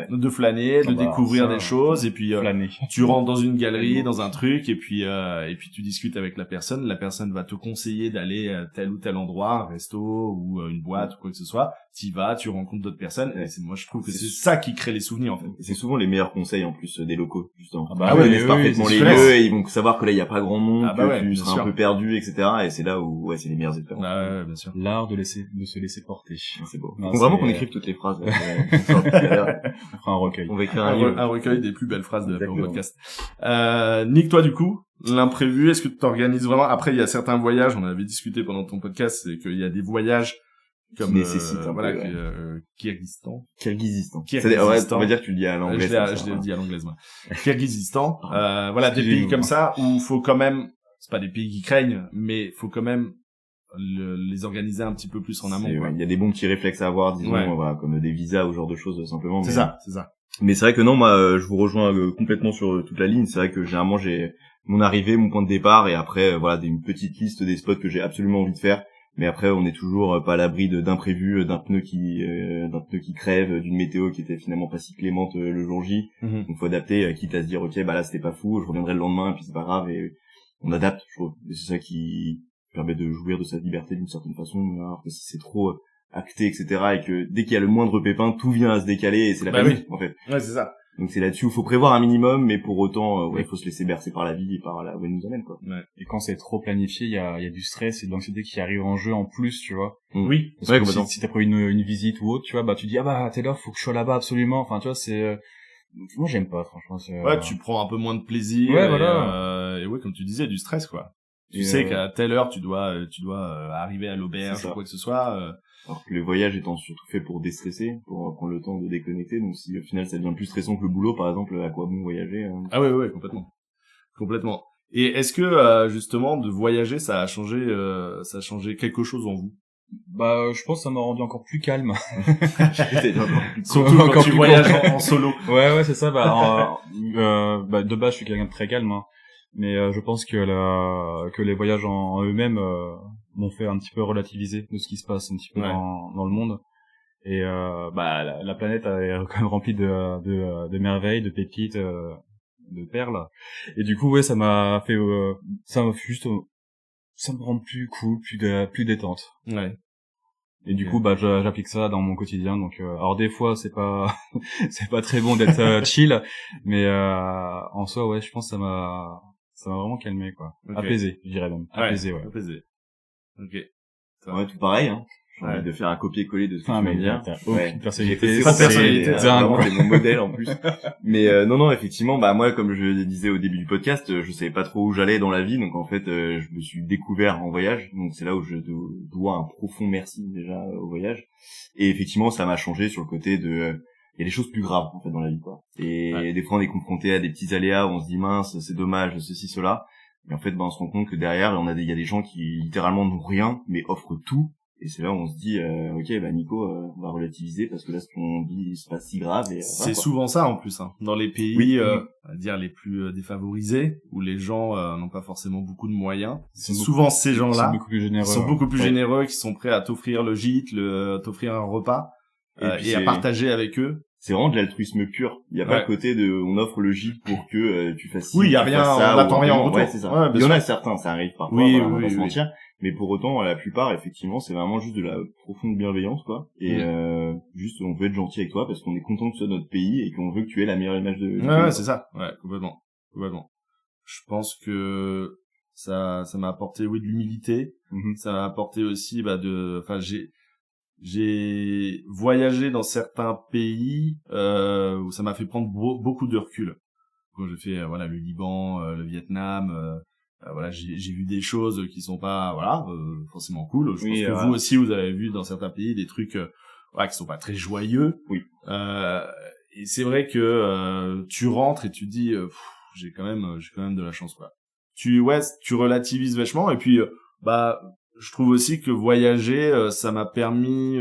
de découvrir des choses, et puis tu rentres dans une galerie, dans un truc, et puis tu discutes avec la personne va te conseiller d'aller à tel ou tel endroit, un resto ou une boîte ou quoi que ce soit, t'y vas, tu rencontres d'autres personnes, et moi je trouve que c'est ça qui crée les souvenirs en fait. C'est souvent les meilleurs conseils en plus des locaux, justement. Ils connaissent parfaitement les lieux, et ils vont savoir que là il y a pas grand monde, que tu seras un peu perdu, etc. Et c'est là où c'est les meilleures expériences. Ouais, bien sûr. L'art de se laisser porter. C'est beau. Faut vraiment qu'on écrive toutes les phrases. On fera un recueil. On va écrire un recueil des plus belles phrases de mon podcast. Nick, toi du coup, l'imprévu, est-ce que tu t'organises vraiment? Après, il y a certains voyages, on avait discuté pendant ton podcast, c'est qu'il y a des voyages comme qui nécessitent un peu, Kyrgyzstan. On va dire que tu le dis à l'anglaise. Je l'ai dit à l'anglaise, moi. Kyrgyzstan, voilà, des pays comme ça où faut quand même, c'est pas des pays qui craignent, mais faut quand même les organiser un petit peu plus en amont. Il y a des bons petits réflexes à avoir, disons, voilà, comme des visas ou ce genre de choses simplement. C'est ça. Mais c'est vrai que non, moi, je vous rejoins complètement sur toute la ligne. C'est vrai que généralement j'ai mon arrivée, mon point de départ, et après voilà une petite liste des spots que j'ai absolument envie de faire. Mais après, on est toujours pas à l'abri d'imprévus, d'un pneu qui crève, d'une météo qui était finalement pas si clémente le jour J. Donc faut adapter, quitte à se dire ok, bah là c'était pas fou, je reviendrai le lendemain, puis c'est pas grave, et on adapte, je trouve. Et c'est ça qui permet de jouir de sa liberté d'une certaine façon. Alors que si c'est trop acté, etc., et que dès qu'il y a le moindre pépin, tout vient à se décaler, et c'est la panique, en fait. Ouais, c'est ça. Donc c'est là-dessus où il faut prévoir un minimum, mais pour autant, il faut se laisser bercer par la vie et par là où elle nous amène, quoi. Ouais. Et quand c'est trop planifié, il y a du stress et de l'anxiété qui arrive en jeu en plus, tu vois. Oui. Parce que si t'as prévu une visite ou autre, tu vois, bah tu dis t'es là, faut que je sois là-bas absolument. Enfin, tu vois, c'est moi j'aime pas, franchement. Ouais, tu prends un peu moins de plaisir. Ouais, voilà. Et ouais, comme tu disais, du stress, quoi. Tu sais qu'à telle heure tu dois arriver à l'auberge ou quoi que ce soit. Alors que le voyage étant surtout fait pour déstresser, pour prendre le temps de déconnecter, donc si au final ça devient plus stressant que le boulot, par exemple, à quoi bon voyager Ah ouais, complètement. Et est-ce que justement de voyager ça a changé quelque chose en vous? Bah je pense que ça m'a rendu encore plus calme. Surtout quand tu voyages en solo. Ouais, c'est ça. De base je suis quelqu'un de très calme, hein. Mais je pense que les voyages en eux-mêmes m'ont fait un petit peu relativiser de ce qui se passe un petit peu dans le monde. Et la planète est quand même remplie de merveilles, de pépites, de perles. Et du coup ça m'a fait ça me rend plus cool, plus détente. Ouais. Et du coup j'applique ça dans mon quotidien. Donc alors des fois c'est pas c'est pas très bon d'être chill, mais en soi je pense que ça m'a vraiment calmé, quoi. Okay. Apaisé, je dirais même. Apaisé. Ok. Ouais, tout pareil, hein. J'ai envie de faire un copier-coller de ce que tu viens de dire. Aucune personnalité. C'est vraiment mon modèle, en plus. Mais, non, effectivement, moi, comme je le disais au début du podcast, je savais pas trop où j'allais dans la vie, donc en fait, je me suis découvert en voyage. Donc c'est là où je dois un profond merci, déjà, au voyage. Et effectivement, ça m'a changé sur le côté de, il y a des choses plus graves en fait dans la vie, quoi. Et des fois on est confronté à des petits aléas où on se dit mince, c'est dommage, ceci, cela. Mais en fait on se rend compte que derrière il y a des gens qui littéralement n'ont rien mais offrent tout. Et c'est là où on se dit ok Nico, on va relativiser parce que là ce qu'on vit c'est pas si grave. Et c'est souvent ça en plus, hein. Dans les pays on va dire les plus défavorisés où les gens n'ont pas forcément beaucoup de moyens. C'est souvent ces gens-là qui sont beaucoup plus généreux, qui sont prêts à t'offrir le gîte, t'offrir un repas. Et à partager avec eux. C'est vraiment de l'altruisme pur. Il y a pas le côté de on offre le gîte pour que tu fasses il y a rien, on n'attend rien en retour. Ouais, c'est ça. Il y en a certains, ça arrive parfois, on va pas se mentir. Mais pour autant, la plupart, effectivement, c'est vraiment juste de la profonde bienveillance, quoi. Et juste, on veut être gentil avec toi parce qu'on est content que ce soit notre pays et qu'on veut que tu aies la meilleure image de ouais, c'est ça. Ouais, complètement. Je pense que ça m'a apporté, de l'humilité. Ça m'a apporté aussi, j'ai voyagé dans certains pays où ça m'a fait prendre beaucoup de recul. Quand j'ai fait le Liban, le Vietnam, j'ai vu des choses qui sont pas forcément cool. Je pense que vous aussi vous avez vu dans certains pays des trucs qui sont pas très joyeux. Oui. Et c'est vrai que tu rentres et tu dis j'ai quand même de la chance, quoi. Tu relativises vachement et puis je trouve aussi que voyager, ça m'a permis,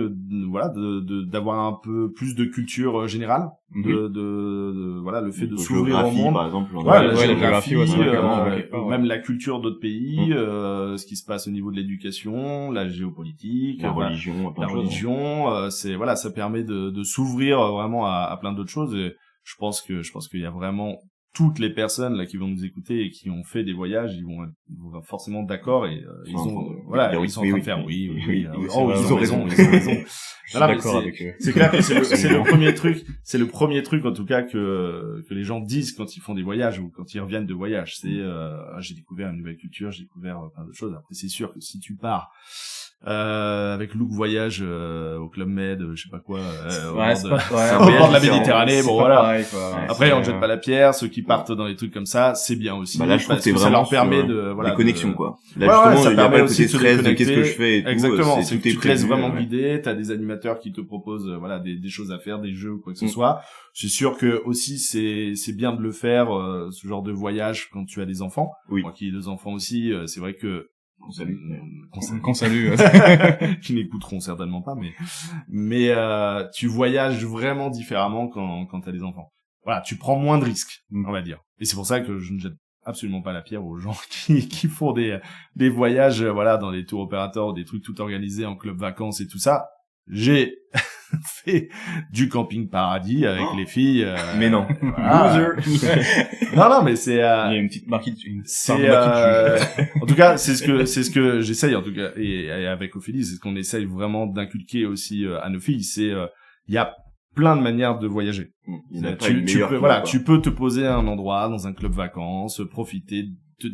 d'avoir un peu plus de culture générale, le fait de s'ouvrir au monde. Par exemple, la géographie, même la culture d'autres pays, ce qui se passe au niveau de l'éducation, la géopolitique, la religion, ça permet de s'ouvrir vraiment à plein d'autres choses. Et je pense qu'il y a vraiment toutes les personnes là qui vont nous écouter et qui ont fait des voyages, ils vont forcément d'accord et ils sont ils sont en train de faire oui. Ils ont raison. Je suis d'accord avec eux. C'est clair que c'est le premier truc en tout cas que les gens disent quand ils font des voyages ou quand ils reviennent de voyage, c'est j'ai découvert une nouvelle culture, j'ai découvert plein de choses. Après c'est sûr que si tu pars avec Look Voyage au Club Med, je sais pas quoi, au bord de la Méditerranée, bon voilà. Pareil, quoi. Après on jette pas la pierre, ceux qui partent dans des trucs comme ça, c'est bien aussi. Là, je trouve que ça leur permet de des connexions quoi. Là justement, ça permet aussi de stress de qu'est-ce que je fais et tout. Exactement, c'est que tu te laisses vraiment guider, t'as des animateurs qui te proposent des choses à faire, des jeux ou quoi que ce soit. C'est sûr que aussi c'est bien de le faire ce genre de voyage quand tu as des enfants. Moi qui ai 2 enfants aussi, c'est vrai que qu'on salue qui n'écouteront certainement pas mais tu voyages vraiment différemment quand t'as des enfants. Voilà, tu prends moins de risques, on va dire. Et c'est pour ça que je ne jette absolument pas la pierre aux gens qui font des voyages dans des tours opérateurs, des trucs tout organisés en club vacances et tout ça. J'ai fait du camping paradis avec les filles. Mais non. Non, mais c'est. Il y a une petite marque. En tout cas, c'est ce que j'essaye en tout cas et avec Ophélie, c'est ce qu'on essaye vraiment d'inculquer aussi à nos filles. C'est il y a plein de manières de voyager. Tu peux te poser à un endroit dans un club vacances, profiter, te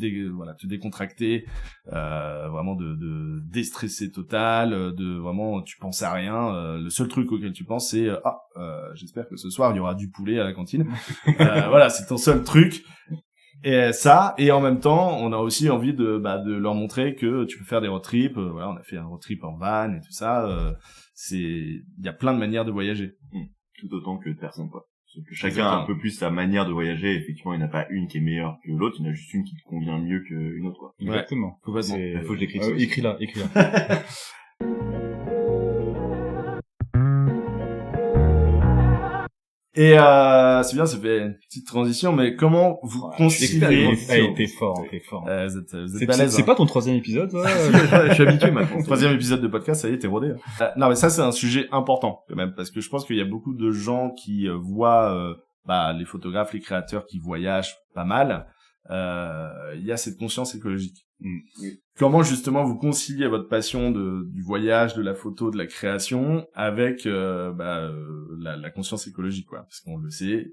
décontracter, vraiment de déstresser total, de vraiment tu penses à rien. Le seul truc auquel tu penses c'est j'espère que ce soir il y aura du poulet à la cantine. C'est ton seul truc. Et ça, et en même temps, on a aussi envie de leur montrer que tu peux faire des road trips. On a fait un road trip en van et tout ça. Il y a plein de manières de voyager. Tout autant que de personnes, quoi. Parce que chacun a un peu plus sa manière de voyager. Effectivement, il n'y en a pas une qui est meilleure que l'autre. Il y en a juste une qui te convient mieux qu'une autre, quoi. Exactement. Il faut que je l'écrive. Écris-la. Et c'est bien, ça fait une petite transition, mais comment vous considérez... T'es fort. Vous êtes balèze. C'est pas ton 3e épisode, Je suis habitué maintenant. 3e épisode de podcast, ça y est, t'es rodé. Non, mais ça, c'est un sujet important, quand même, parce que je pense qu'il y a beaucoup de gens qui voient les photographes, les créateurs qui voyagent pas mal. Il y a cette conscience écologique. Oui. Comment justement vous conciliez votre passion du voyage, de la photo, de la création avec la conscience écologique, quoi, parce qu'on le sait,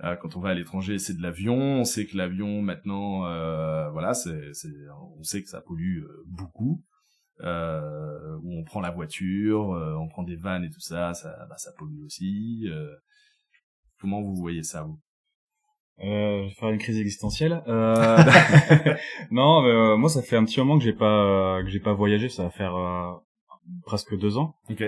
quand on va à l'étranger, c'est de l'avion, on sait que l'avion maintenant on sait que ça pollue beaucoup. Où on prend la voiture, on prend des vannes et tout ça pollue aussi. Comment vous voyez ça, vous? Je vais faire une crise existentielle. Non, moi ça fait un petit moment que j'ai pas voyagé, ça va faire presque 2 ans. OK.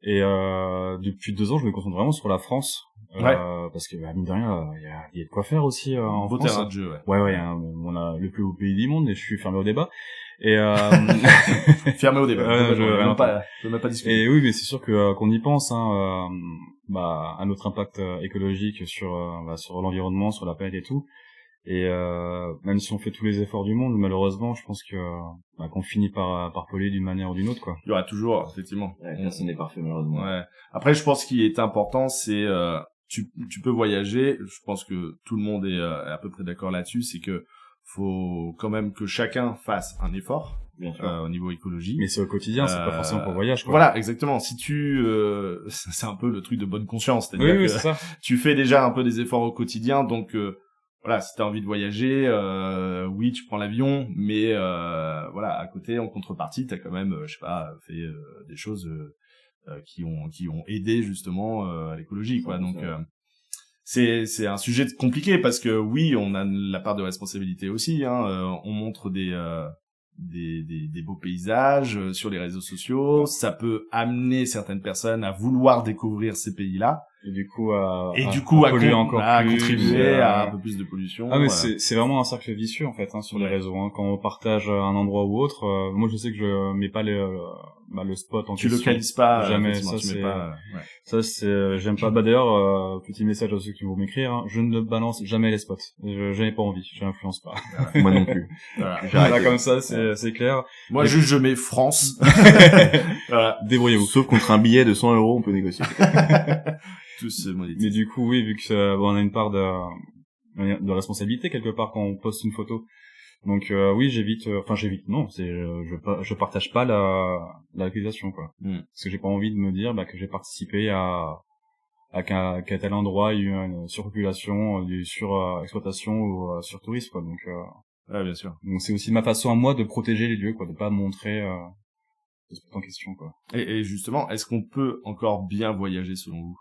Et depuis 2 ans, je me concentre vraiment sur la France. Parce que mine de rien, il y a de quoi faire aussi en France. Terrain de jeu, ouais, on a le plus beau pays du monde et je suis fermé au débat. Et fermé au débat. Je veux même pas discuter. Et oui, mais c'est sûr que qu'on y pense à notre impact écologique sur l'environnement, sur la planète et tout. Et même si on fait tous les efforts du monde, malheureusement, je pense que qu'on finit par polluer d'une manière ou d'une autre, quoi. Il y aura toujours, effectivement. Personne n'est parfait, malheureusement. Ouais. Après, je pense qu'il est important, c'est tu peux voyager. Je pense que tout le monde est à peu près d'accord là-dessus. C'est que faut quand même que chacun fasse un effort. Bien sûr. Au niveau écologie. Mais c'est au quotidien, c'est pas forcément pour le voyage, quoi. Voilà, exactement. Si c'est un peu le truc de bonne conscience. C'est-à-dire que c'est ça. Tu fais déjà un peu des efforts au quotidien, donc si t'as envie de voyager, oui, tu prends l'avion, mais à côté, en contrepartie, t'as quand même, fait des choses qui ont aidé justement à l'écologie, quoi. Donc c'est un sujet compliqué parce que oui, on a la part de responsabilité aussi. On montre des beaux paysages sur les réseaux sociaux, ça peut amener certaines personnes à vouloir découvrir ces pays-là et du coup à polluer encore à plus, contribuer à un peu plus de pollution. Mais c'est vraiment un cercle vicieux en fait sur les réseaux, quand on partage un endroit ou autre. Moi je sais que je mets pas le spot en question. Tu localises pas jamais, ça c'est j'aime pas. D'ailleurs petit message à ceux qui vont m'écrire, je ne balance jamais les spots, je n'ai pas envie, je n'influence pas. Moi non plus. Voilà, comme ça c'est clair. Moi juste je mets France. Débrouillez-vous. Sauf contre un billet de 100 €, on peut négocier. Tous monétiques. Mais du coup oui, vu que on a une part de responsabilité quelque part quand on poste une photo. Donc oui, j'évite, non, je partage pas l'accusation quoi. Parce que j'ai pas envie de me dire que j'ai participé qu'à tel endroit il y a eu une surpopulation, une surexploitation ou surtourisme quoi. Donc ouais, bien sûr. Donc c'est aussi ma façon à moi de protéger les lieux quoi, de pas montrer le spot en question quoi. Et justement, est-ce qu'on peut encore bien voyager selon vous?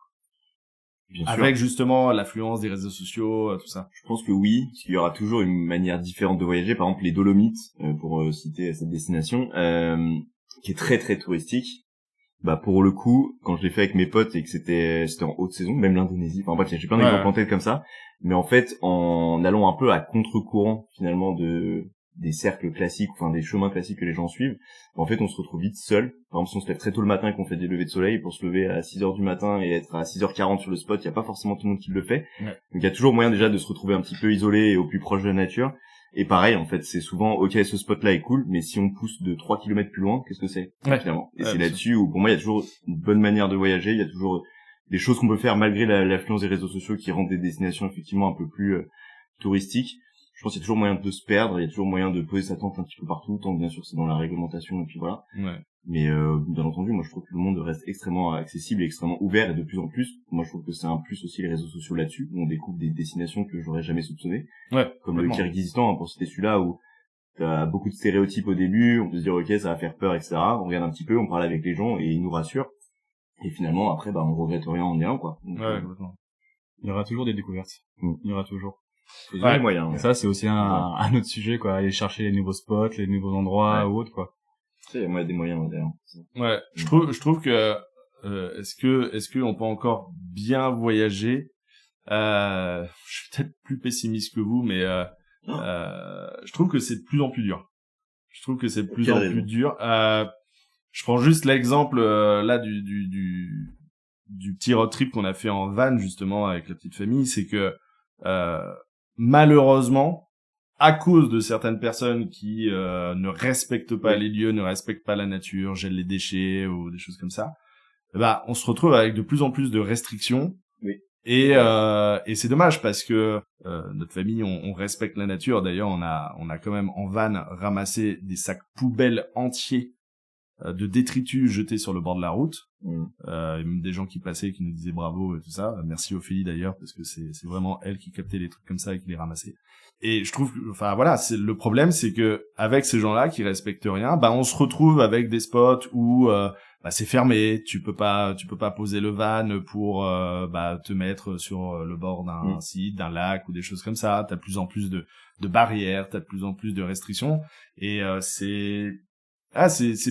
Bien avec sûr. justement l'affluence des réseaux sociaux, tout ça. Je pense que oui, parce qu'il y aura toujours une manière différente de voyager. Par exemple, les Dolomites, pour citer cette destination, qui est très très touristique. Bah pour le coup, quand je l'ai fait avec mes potes et que c'était en haute saison, même l'Indonésie. Enfin bref, j'ai plein d'exemples en tête comme ça. Mais en fait, en allant un peu à contre-courant finalement des cercles classiques, enfin des chemins classiques que les gens suivent, en fait on se retrouve vite seul. Par exemple, si on se lève très tôt le matin et qu'on fait des levées de soleil, pour se lever à 6h du matin et être à 6h40 sur le spot, il y a pas forcément tout le monde qui le fait. Donc il y a toujours moyen déjà de se retrouver un petit peu isolé et au plus proche de la nature. Et pareil, en fait, c'est souvent, ok, ce spot-là est cool, mais si on pousse de 3 kilomètres plus loin, qu'est-ce que c'est, finalement? Et c'est là-dessus où, pour moi, il y a toujours une bonne manière de voyager, il y a toujours des choses qu'on peut faire malgré l'affluence des réseaux sociaux qui rendent des destinations effectivement un peu plus touristiques. Je pense qu'il y a toujours moyen de se perdre, il y a toujours moyen de poser sa tente un petit peu partout, tant que bien sûr c'est dans la réglementation, et puis voilà. Mais bien entendu, moi je trouve que le monde reste extrêmement accessible et extrêmement ouvert, et de plus en plus, moi je trouve que c'est un plus aussi les réseaux sociaux là-dessus, où on découvre des destinations que j'aurais jamais soupçonnées, comme le Kirghizistan, pour citer celui-là, où t'as beaucoup de stéréotypes au début, on peut se dire ok ça va faire peur, etc. On regarde un petit peu, on parle avec les gens et ils nous rassurent, et finalement après on regrette rien en y allant quoi. Donc, il y aura toujours des découvertes, il y aura toujours. Les moyens. Et ça c'est aussi un autre sujet quoi, aller chercher les nouveaux spots, les nouveaux endroits ou autres quoi. Il y a des moyens d'ailleurs. Je trouve que est-ce que on peut encore bien voyager? Je suis peut-être plus pessimiste que vous, mais je trouve que c'est de plus en plus dur. Je trouve que c'est de plus en plus dur. Je prends juste l'exemple là du petit road trip qu'on a fait en van justement avec la petite famille, c'est que malheureusement, à cause de certaines personnes qui ne respectent pas les lieux, ne respectent pas la nature, gèlent les déchets ou des choses comme ça, on se retrouve avec de plus en plus de restrictions. Et c'est dommage parce que notre famille, on respecte la nature. D'ailleurs, on a quand même en van ramassé des sacs poubelles entiers de détritus jetés sur le bord de la route. Même des gens qui passaient, qui nous disaient bravo et tout ça. Merci Ophélie d'ailleurs, parce que c'est vraiment elle qui captait les trucs comme ça et qui les ramassait. Et je trouve, c'est le problème, c'est que avec ces gens-là qui respectent rien, on se retrouve avec des spots où c'est fermé, tu peux pas poser le van pour te mettre sur le bord d'un site, d'un lac ou des choses comme ça. T'as de plus en plus de barrières, t'as de plus en plus de restrictions, et c'est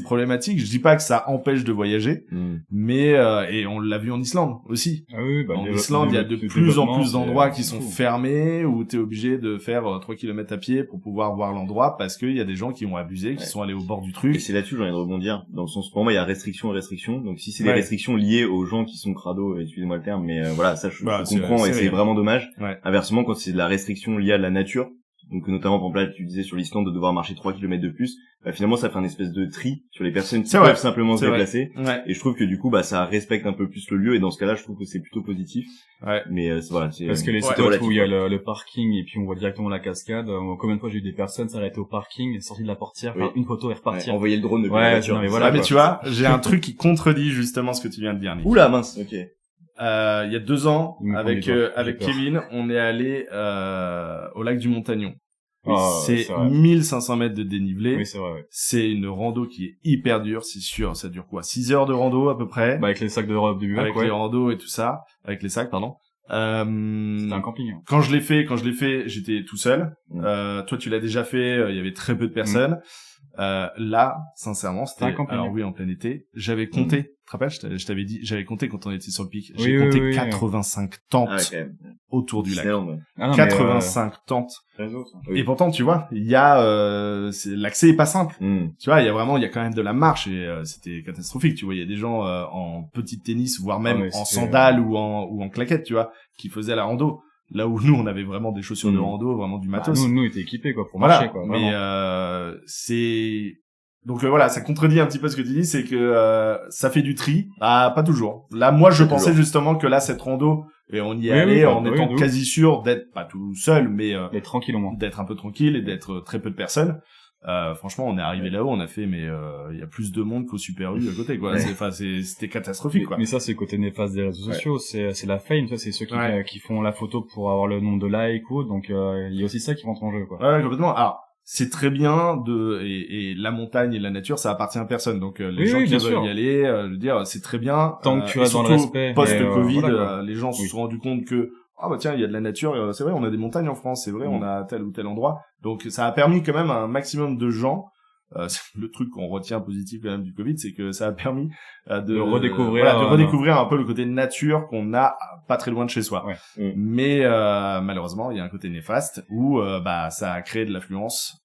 problématique. Je dis pas que ça empêche de voyager, mais et on l'a vu en Islande aussi. En Islande, il y a de plus en plus d'endroits qui sont fermés où t'es obligé de faire 3 kilomètres à pied pour pouvoir voir l'endroit parce qu'il y a des gens qui ont abusé, qui sont allés au bord du truc. Et c'est là-dessus j'ai envie de rebondir. Dans le sens, pour moi, il y a restriction et restriction. Donc si c'est des restrictions liées aux gens qui sont crado, excusez-moi le terme, mais ça je comprends et c'est vraiment dommage. Inversement, quand c'est de la restriction liée à la nature, donc notamment par exemple là tu disais sur l'Islande de devoir marcher 3 kilomètres de plus, finalement ça fait un espèce de tri sur les personnes qui peuvent simplement se déplacer, et je trouve que du coup ça respecte un peu plus le lieu, et dans ce cas-là je trouve que c'est plutôt positif. Mais c'est parce que les spots où il y a le parking et puis on voit directement la cascade, combien de fois j'ai eu des personnes s'arrêter au parking, sortir de la portière, faire une photo et repartir, envoyer le drone depuis la voiture. Mais tu vois, j'ai un truc qui contredit justement ce que tu viens de dire, Nick. Oula mince. Ok. Il y a 2 ans, avec Kevin, on est allé au lac du Montagnon. C'est 1500 mètres de dénivelé. Oui, c'est vrai. C'est une rando qui est hyper dure, c'est sûr. Ça dure quoi? 6 heures de rando à peu près. Avec les sacs de robe du avec les randos et tout ça, avec les sacs, pardon. C'était un camping. Quand je l'ai fait, j'étais tout seul. Toi, tu l'as déjà fait. Il y avait très peu de personnes. Là, sincèrement, c'était en plein été. J'avais compté. Tu te rappelles, je t'avais dit, j'avais compté quand on était sur le pic. J'ai compté 85 tentes autour du lac. 85 tentes. Et pourtant, tu vois, il y a, l'accès est pas simple. Tu vois, il y a quand même de la marche, et c'était catastrophique. Tu vois, il y a des gens en petit tennis, voire même en sandales ou en claquettes, tu vois, qui faisaient la rando. Là où nous, on avait vraiment des chaussures de rando, vraiment du matos. Nous, on était équipés, quoi, pour marcher, quoi. Mais, c'est Donc voilà, ça contredit un petit peu ce que tu dis, c'est que ça fait du tri. Ah, pas toujours. Là, moi, je pensais justement que là, cette rando, et on y est allé en étant quasi sûr d'être pas tout seul, mais d'être tranquille au moins, d'être un peu tranquille et d'être très peu de personnes. Franchement, on est arrivé là-haut, on a fait, mais il y a plus de monde qu'au Super U à côté, quoi. C'était catastrophique, quoi. Mais ça, c'est le côté néfaste des réseaux sociaux. C'est la fame, ça, c'est ceux qui font la photo pour avoir le nombre de likes ou autre. Donc, il y a aussi ça qui rentre en jeu, quoi. Ouais, complètement. Alors, c'est très bien et la montagne et la nature, ça appartient à personne. Donc les gens qui veulent y aller, je veux dire, c'est très bien. Tant que tu as dans le respect. Post-Covid, les gens se sont rendus compte que bah tiens, il y a de la nature, c'est vrai, on a des montagnes en France, c'est vrai, on a tel ou tel endroit. Donc ça a permis quand même à un maximum de gens. Le truc qu'on retient positif quand même du Covid, c'est que ça a permis de redécouvrir un peu le côté nature qu'on a pas très loin de chez soi. Ouais. Mais malheureusement, il y a un côté néfaste où ça a créé de l'affluence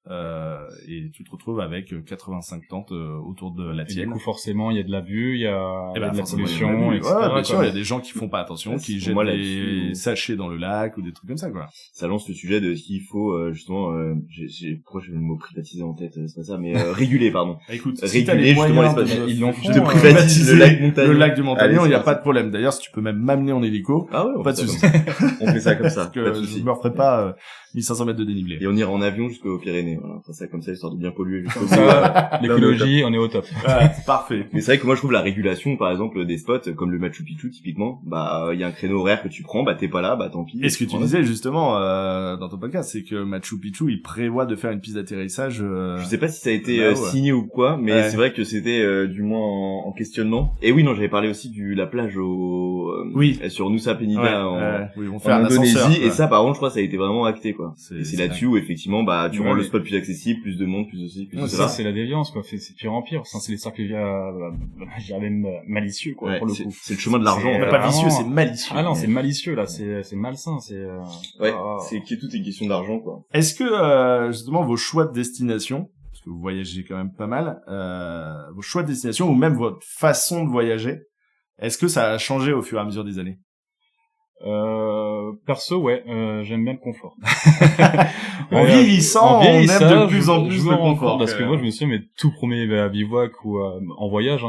et tu te retrouves avec 85 tentes autour de la tienne. Et du coup, forcément, il y a de la vue, il y a de la pollution, etc. Ouais, bien sûr, il y a des gens qui font pas attention, qui jettent des sachets dans le lac ou des trucs comme ça, quoi. Ça lance le sujet de ce qu'il faut justement. Pourquoi j'ai le mot privatiser en tête, c'est pas ça, mais réguler, pardon. Écoute, réguler justement l'espace. Ils l'ont fait. De privatiser le lac du Montagnon, il y a pas de problème. D'ailleurs, si tu peux même m'amener en hélico, pas de souci. On fait ça comme ça. Parce que je me referai pas 1500 mètres de dénivelé. Et on ira en avion jusqu'aux Pyrénées. Voilà, on fera ça comme ça, histoire de bien polluer jusqu'au ça. L'écologie, on est au top. Ouais, parfait. Mais c'est vrai que moi je trouve la régulation, par exemple, des spots comme le Machu Picchu typiquement, il y a un créneau horaire que tu prends, t'es pas là, tant pis. Et ce que tu disais justement dans ton podcast, c'est que Machu Picchu, il prévoit de faire une piste d'atterrissage. Je sais pas si ça a été signé ou quoi, mais c'est vrai que c'était du moins en questionnement. Et oui, non, j'avais parlé aussi de la plage sur Nusa Penida en Indonésie, et ça par contre je crois que ça a été vraiment acté, quoi. Et c'est là-dessus où effectivement tu rends le spot plus accessible, plus de monde, plus de ci, plus de ça. C'est la déviance, quoi. C'est pire en pire. C'est les cercles même malicieux, quoi, pour le coup. C'est le chemin de l'argent. C'est pas vicieux, c'est malicieux. Ah non, c'est malicieux, là. C'est malsain, c'est tout est question d'argent, quoi. Est-ce que, justement, vos choix de destination, parce que vous voyagez quand même pas mal, vos choix de destination ou même votre façon de voyager, est-ce que ça a changé au fur et à mesure des années? Perso, j'aime bien le confort. En vieillissant, on aime de plus en plus le confort. Parce que moi, je me souviens, mes tout premiers bivouac ou en voyage,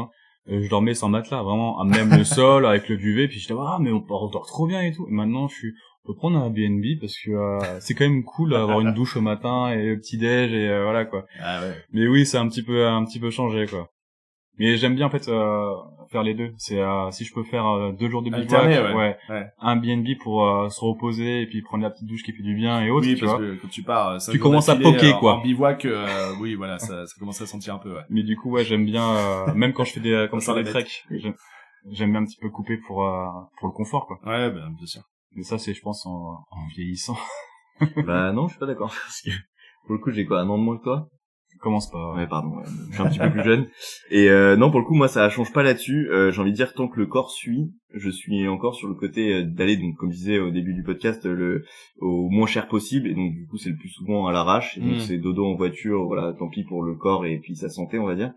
je dormais sans matelas, vraiment, même le sol, avec le duvet, puis je disais, mais on dort trop bien et tout. Et maintenant, on peut prendre un Airbnb parce que c'est quand même cool d'avoir une douche au matin et le petit déj et voilà, quoi. Ah ouais. Mais oui, c'est un petit peu changé, quoi. Mais j'aime bien en fait faire les deux. C'est si je peux faire 2 jours de bivouac, un BNB pour se reposer et puis prendre la petite douche qui fait du bien et autres. Oui, tu parce vois. que quand tu pars, tu commences à poker, quoi. En bivouac, oui, voilà, ça commence à sentir un peu. Ouais. Mais du coup, j'aime bien même quand je fais des treks, j'aime bien un petit peu couper pour le confort, quoi. Ouais, bien sûr. Mais ça, c'est je pense en vieillissant. Non, je suis pas d'accord parce que pour le coup, j'ai quoi, 1 an de moins que toi. Commence pas. Ouais, pardon, je suis un petit peu plus jeune. Et non, pour le coup, moi, ça change pas là-dessus. J'ai envie de dire, tant que le corps suit, je suis encore sur le côté d'aller, donc comme je disais au début du podcast, au moins cher possible. Et donc, du coup, c'est le plus souvent à l'arrache. Et donc, c'est dodo en voiture, voilà, tant pis pour le corps et puis sa santé, on va dire.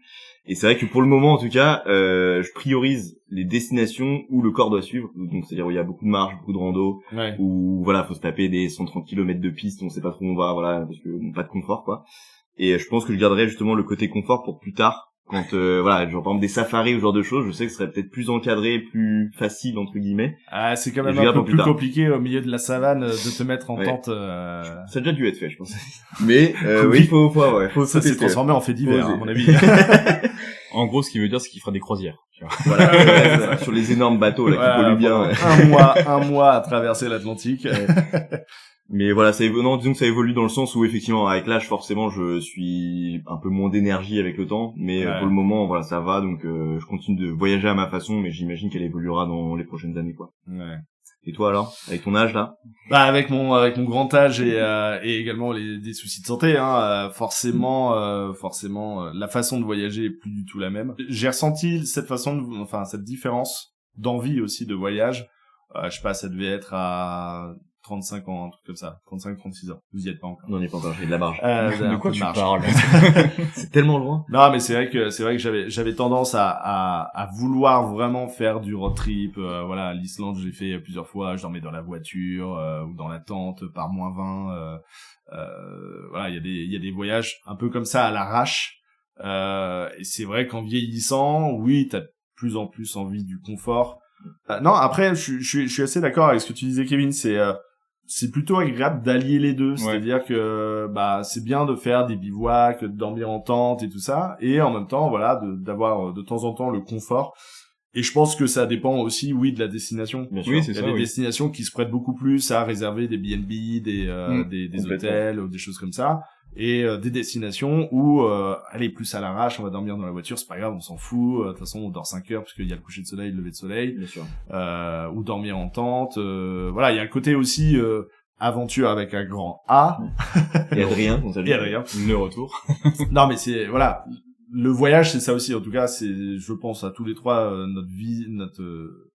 Et c'est vrai que pour le moment, en tout cas, je priorise les destinations où le corps doit suivre. Donc, c'est-à-dire où il y a beaucoup de marche, beaucoup de rando, où voilà, faut se taper des 130 km de piste, on sait pas trop où on va, voilà, parce que pas de confort, quoi. Et je pense que je garderai justement le côté confort pour plus tard, quand genre par exemple des safaris ou ce genre de choses, je sais que ce serait peut-être plus encadré, plus facile entre guillemets. Ah, c'est quand même un peu plus compliqué au milieu de la savane de te mettre en tente. Ça a déjà dû être fait, je pense. Mais oui, faut ça s'est transformé en fait divers, à mon avis. En gros, ce qui veut dire, c'est qu'il fera des croisières. Tu vois. Voilà, sur les énormes bateaux là qui polluent bien. Un mois à traverser l'Atlantique. Mais voilà, disons que ça évolue dans le sens où effectivement avec l'âge forcément je suis un peu moins d'énergie avec le temps, mais pour le moment voilà ça va, donc je continue de voyager à ma façon, mais j'imagine qu'elle évoluera dans les prochaines années, quoi. Ouais. Et toi alors, avec ton âge là? Avec mon grand âge et également des soucis de santé, forcément la façon de voyager est plus du tout la même. J'ai ressenti cette différence d'envie aussi de voyage. Je sais pas, ça devait être à 35 ans, un truc comme ça. 35, 36 ans. Vous y êtes pas encore. Non, on n'y est pas encore, j'ai de la marge. De quoi tu parles? C'est tellement loin. Non, mais c'est vrai que j'avais tendance à vouloir vraiment faire du road trip. Voilà, l'Islande, j'ai fait plusieurs fois. Je dormais dans la voiture, ou dans la tente par -20. Voilà, il y a des voyages un peu comme ça à l'arrache. Et c'est vrai qu'en vieillissant, oui, t'as de plus en plus envie du confort. Non, après, je suis assez d'accord avec ce que tu disais, Kevin. C'est plutôt agréable d'allier les deux. C'est-à-dire que, c'est bien de faire des bivouacs, de dormir en tente et tout ça. Et en même temps, voilà, d'avoir de temps en temps le confort. Et je pense que ça dépend aussi, oui, de la destination. Bien sûr. Oui, c'est ça. Il y a des destinations qui se prêtent beaucoup plus à réserver des B&B, des hôtels, ou des choses comme ça. Et des destinations où elle est plus à l'arrache, on va dormir dans la voiture, c'est pas grave, on s'en fout. De toute façon, on dort 5 heures parce qu'il y a le coucher de soleil, le lever de soleil. Bien sûr. Ou dormir en tente. Voilà, il y a un côté aussi aventure avec un grand A. Et Adrien, Et Adrien. Le retour. Non, mais c'est voilà, le voyage, c'est ça aussi. En tout cas, c'est, je pense à tous les trois, notre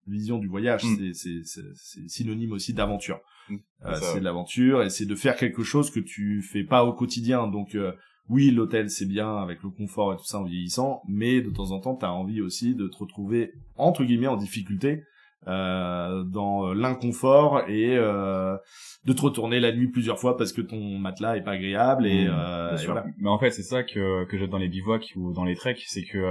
vision du voyage, c'est synonyme aussi d'aventure. C'est de l'aventure et c'est de faire quelque chose que tu fais pas au quotidien. Donc oui, l'hôtel c'est bien avec le confort et tout ça en vieillissant, mais de temps en temps t'as envie aussi de te retrouver entre guillemets en difficulté dans l'inconfort et de te retourner la nuit plusieurs fois parce que ton matelas est pas agréable et voilà. Mais en fait c'est ça que j'aime dans les bivouacs ou dans les treks, c'est que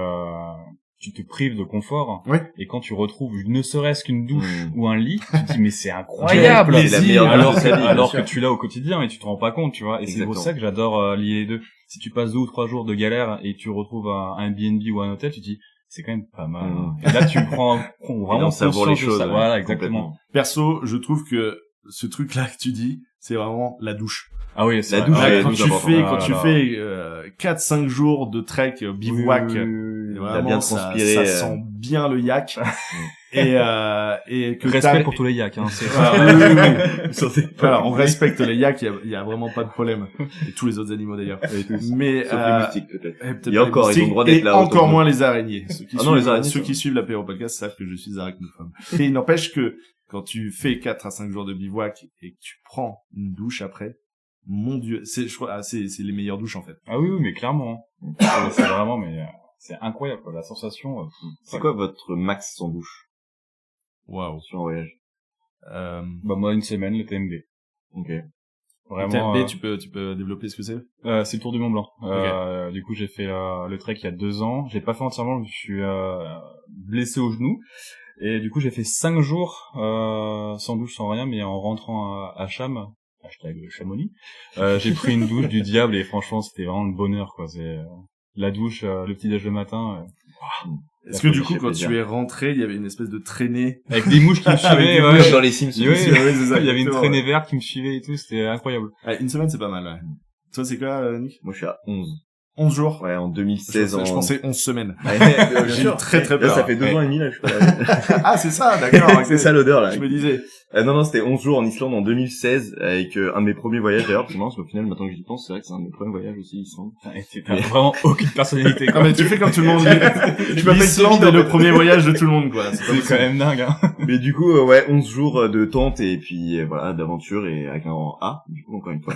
tu te prives de confort, et quand tu retrouves ne serait-ce qu'une douche ou un lit, tu te dis mais c'est incroyable, alors que tu l'as au quotidien et tu te rends pas compte, tu vois. Et c'est pour ça que j'adore lier les deux. Si tu passes 2 ou 3 jours de galère et tu retrouves un B&B ou un hôtel, tu te dis c'est quand même pas mal. Et là tu prends vraiment savourer les choses. Voilà, exactement. Perso, je trouve que ce truc-là que tu dis, c'est vraiment la douche. Ah oui, c'est la douche. Quand tu fais 4-5 jours de trek bivouac, vraiment, bien transpiré, ça sent bien le yak. et que respect pour tous les yaks, hein. Voilà, on respecte les yaks, il y a vraiment pas de problème. Et tous les autres animaux d'ailleurs. Mais sauf les moustiques peut-être. Il y a encore, ils ont le droit d'être là. Encore moins les araignées. Ceux qui les suivent l'apéro podcast savent que je suis arachnophobe. Et il n'empêche que quand tu fais 4 à 5 jours de bivouac et que tu prends une douche après, mon Dieu, je crois, c'est les meilleures douches en fait. Ah oui, mais clairement. C'est vraiment, mais c'est incroyable, quoi. La sensation. C'est quoi votre max sans douche? Waouh. Sur un voyage. Moi, une semaine, le TMB. Ok. Vraiment. Le TMB, tu peux développer ce que c'est? C'est le Tour du Mont Blanc. Okay. Du coup, j'ai fait le trek il y a 2 ans. J'ai pas fait entièrement, je suis blessé au genou. Et du coup, j'ai fait 5 jours sans douche, sans rien, mais en rentrant à Cham, #Chamonix, j'ai pris une douche du diable et franchement, c'était vraiment le bonheur, quoi. C'est la douche, le petit déj le matin. Est-ce que du coup, quand tu es rentré, il y avait une espèce de traînée avec des mouches qui me suivaient, ouais, dans les Simpsons. Oui, c'est ça. Il y avait une traînée verte qui me suivait et tout, c'était incroyable. Une semaine, c'est pas mal, ouais. Toi, c'est quoi, Nick? Moi, je suis à 11. 11 jours? Ouais, en 2016. Je pensais 11 semaines. J'ai eu très peur. Là, ça fait 2 ans et demi, là, je suis pas Ah, c'est ça, d'accord. C'est ça l'odeur, là. Je me disais. Non, c'était 11 jours en Islande en 2016, avec un de mes premiers voyages d'ailleurs, parce que au final, maintenant que j'y pense, c'est vrai que c'est un de mes premiers voyages aussi, Islande. T'as vraiment aucune personnalité, quoi. Non, mais tu fais comme tout le monde. Tu m'appelles Islande et le premier voyage de tout le monde, quoi. C'est quand même dingue, hein. Mais du coup, 11 jours de tente et puis, voilà, d'aventure et avec un A, du coup, encore une fois.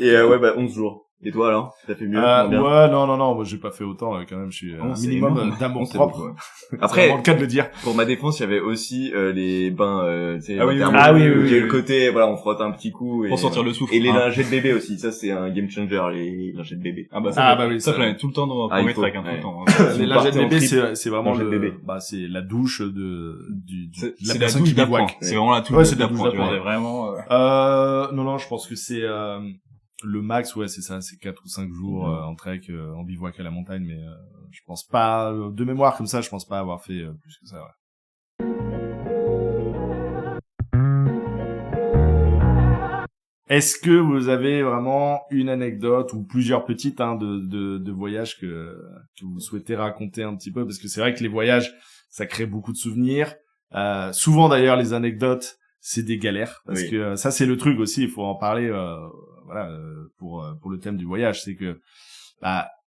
Et 11 jours. Et toi alors, t'as fait mieux? Non, moi j'ai pas fait autant quand même. Je suis un minimum d'amour propre. Après, c'est vraiment le cas de le dire. Pour ma défense, il y avait aussi les bains, tu sais, oui. Le côté, voilà, on frotte un petit coup pour sortir le souffle. Et les lingettes bébé aussi, ça c'est un game changer, les lingettes bébé. Ça j'en ai tout le temps dans mes treks, tout le temps. Les lingettes bébé, c'est vraiment c'est la douche de la personne qui bivouac. C'est vraiment la douche d'appoint. Vraiment. Non, je pense que c'est le max, c'est ça, c'est 4 ou 5 jours en trek, en bivouac à la montagne, mais je pense pas, de mémoire comme ça, je pense pas avoir fait plus que ça, ouais. Est-ce que vous avez vraiment une anecdote ou plusieurs petites de voyages que vous souhaitez raconter un petit peu, parce que c'est vrai que les voyages, ça crée beaucoup de souvenirs. Souvent d'ailleurs, les anecdotes, c'est des galères, parce que ça c'est le truc aussi, il faut en parler. Pour le thème du voyage, c'est que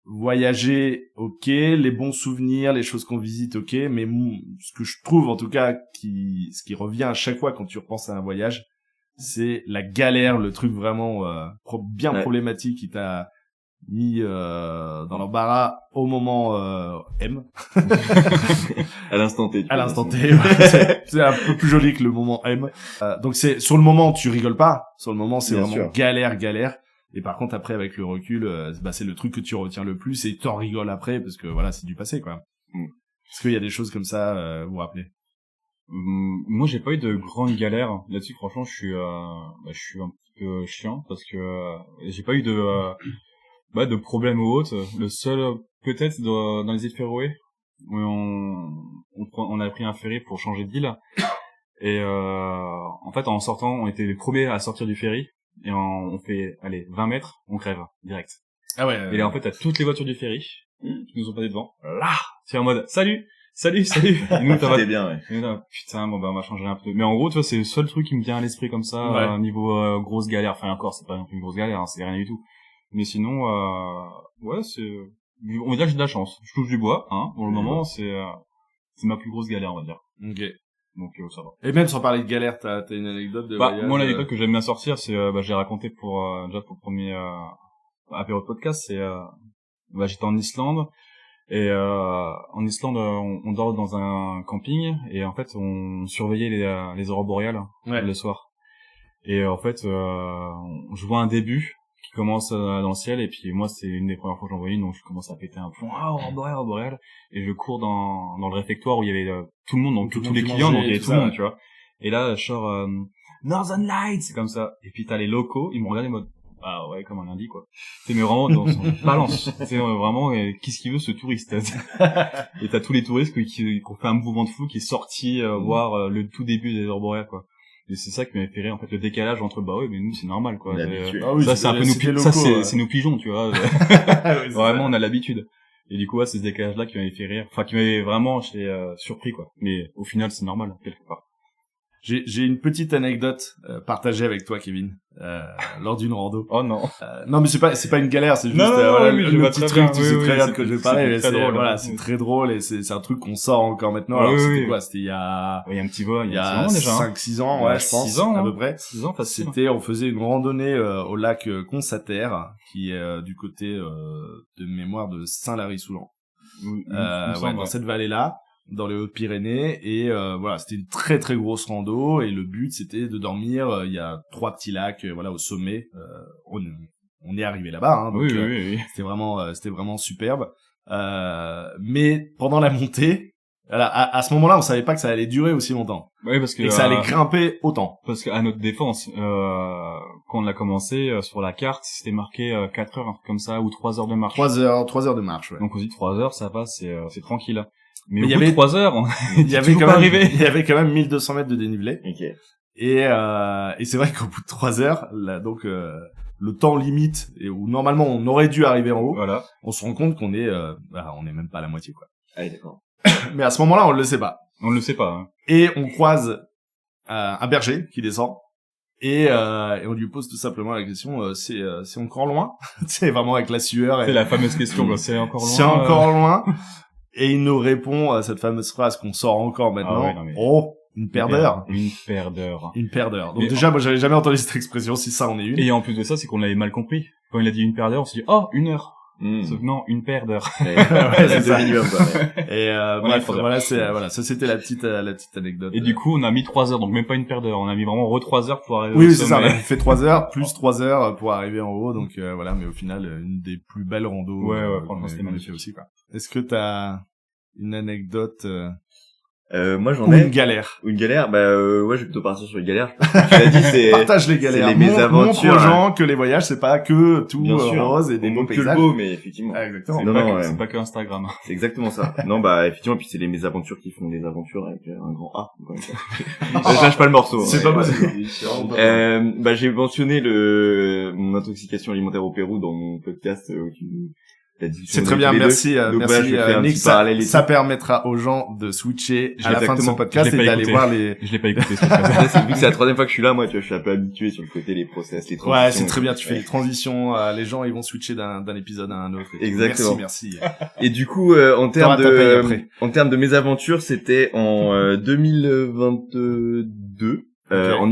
voyager, ok, les bons souvenirs, les choses qu'on visite, ok, mais ce que je trouve en tout cas ce qui revient à chaque fois quand tu repenses à un voyage, c'est la galère, le truc vraiment bien problématique qui t'a mis dans l'embarras au moment M. À l'instant T. À l'instant T. C'est un peu plus joli que le moment M. Donc c'est sur le moment tu rigoles pas. Sur le moment c'est vraiment galère. Et par contre, après, avec le recul, c'est le truc que tu retiens le plus et t'en rigoles après parce que voilà, c'est du passé, quoi. Est-ce qu'il y a des choses comme ça, vous vous rappelez? Moi, j'ai pas eu de grandes galères là-dessus. Franchement, je suis un petit peu chiant parce que j'ai pas eu de problème ou autre. Le seul, peut-être, dans les îles Féroé, où on a pris un ferry pour changer d'île. Et en fait, en sortant, on était les premiers à sortir du ferry. Et on fait, 20 mètres, on crève, direct. Ah ouais. Et là, en fait, t'as toutes les voitures du ferry qui nous ont passé devant. Là, c'est en mode, salut. Et nous, C'était bien, ouais. Et là, putain, bon, on va changer un peu. Mais en gros, tu vois, c'est le seul truc qui me vient à l'esprit comme ça, niveau grosse galère. Enfin, encore, c'est pas une grosse galère, hein, c'est rien du tout. Mais sinon, ouais, on va dire que j'ai de la chance. Je touche du bois, hein. Pour le moment, c'est ma plus grosse galère, on va dire. Ok. Donc ça va. Et même sans parler de galère, t'as une anecdote de voyage? Moi, l'anecdote que j'aime bien sortir, c'est j'ai raconté pour déjà pour le premier apéro de podcast, c'est j'étais en Islande et en Islande on dort dans un camping et en fait on surveillait les aurores boréales le soir. Et en fait je vois un début qui commence dans le ciel et puis moi c'est une des premières fois que j'en voyais une, donc je commence à péter un plomb, aurore boréale, et je cours dans le réfectoire où il y avait tout le monde, donc tous les clients, donc il y avait tout le monde, tu vois. Et là je sors Northern Lights, c'est comme ça, et puis t'as les locaux, ils me regardent en mode ah ouais, comme un lundi, quoi. C'est mais vraiment dans son balance. C'est vraiment qu'est-ce qu'il veut ce touriste. Et t'as tous les touristes qui ont fait un mouvement de fou, qui est sorti voir le tout début des aurores boréales, quoi. Et c'est ça qui m'a fait rire, en fait, le décalage entre mais nous c'est normal, quoi. Ça c'est un peu c'est nos pigeons, tu vois. Vraiment on a l'habitude. Et du coup c'est ce décalage là qui m'avait fait rire, enfin qui m'avait vraiment surpris, quoi. Mais au final c'est normal quelque part. J'ai une petite anecdote partagée avec toi, Kevin, lors d'une rando. Oh non. Non, mais c'est pas une galère, c'est juste le petit truc, tu sais très bien de quoi je vais parler, mais c'est très drôle et c'est un truc qu'on sort encore maintenant. Alors c'était quoi? C'était il y a un petit bois, il y a 5-6 ans, ouais, je pense, 6 ans, à peu près. 6 ans facile. On faisait une randonnée au lac Consater, qui est du côté de mémoire de Saint-Lary-Soulan. Dans cette vallée-là, dans les Hautes-Pyrénées, et c'était une très très grosse rando, et le but c'était de dormir, il y a 3 petits lacs au sommet. On est arrivé là-bas, hein, donc c'était vraiment superbe. Mais pendant la montée, à ce moment-là, on savait pas que ça allait durer aussi longtemps. Oui, parce que et que ça allait grimper autant. Parce qu'à notre défense, quand on l'a commencé sur la carte, c'était marqué 4 heures, un truc comme ça, ou 3 heures de marche. 3 heures de marche, ouais. Donc on se dit 3 heures, ça va, c'est tranquille. Mais au bout de 3 heures, il y avait quand même 1200 mètres de dénivelé. Okay. Et c'est vrai qu'au bout de 3 heures, là, donc le temps limite et où normalement on aurait dû arriver en haut, on se rend compte qu'on est on est même pas à la moitié, quoi. Ah, d'accord. Mais à ce moment-là, on le sait pas. On le sait pas. Hein. Et on croise un berger qui descend et on lui pose tout simplement la question c'est encore loin. C'est vraiment avec la sueur. C'est la fameuse question, quoi. C'est encore loin. C'est encore loin. Et il nous répond à cette fameuse phrase qu'on sort encore maintenant. Une paire d'heures. Une paire d'heures. Une paire d'heures. Donc déjà, moi, j'avais jamais entendu cette expression, si ça en est une. Et en plus de ça, c'est qu'on l'avait mal compris. Quand il a dit une paire d'heures, on s'est dit, une heure. Sauf que non, une paire d'heures. C'est ça. Minimum, quoi. Et ça c'était la petite anecdote. Et du coup, on a mis 3 heures, donc même pas une paire d'heures. On a mis vraiment 3 heures pour arriver au sommet. Oui, c'est ça, on a fait 3 heures, plus 3 heures pour arriver en haut, donc mais au final, une des plus belles randos. Ouais, franchement, c'était magnifique aussi, quoi. Est-ce que t'as une anecdote moi j'en ai une galère. Je vais plutôt partir sur les galères. Tu l'as dit, c'est partage les galères. C'est les mésaventures. Montre aux gens que les voyages c'est pas que tout rose et des beaux paysages. Que le beau, mais effectivement. Ah, exactement. C'est pas que Instagram. C'est exactement ça. Non, effectivement, puis c'est les mésaventures qui font des aventures avec un grand A. Je lâche pas le morceau. C'est pas possible. J'ai mentionné mon intoxication alimentaire au Pérou dans mon podcast où c'est très bien, merci Nick, ça permettra aux gens de switcher à la fin de ce podcast et d'aller voir les... Je l'ai pas écouté, ce podcast. Vu que c'est la 3e fois que je suis là, moi, tu vois, je suis un peu habitué sur le côté, les process, les transitions. Ouais, c'est très bien, tu fais les transitions, les gens, ils vont switcher d'un épisode à un autre. Exactement. Merci. Et du coup, en termes de mésaventures, c'était en 2022. En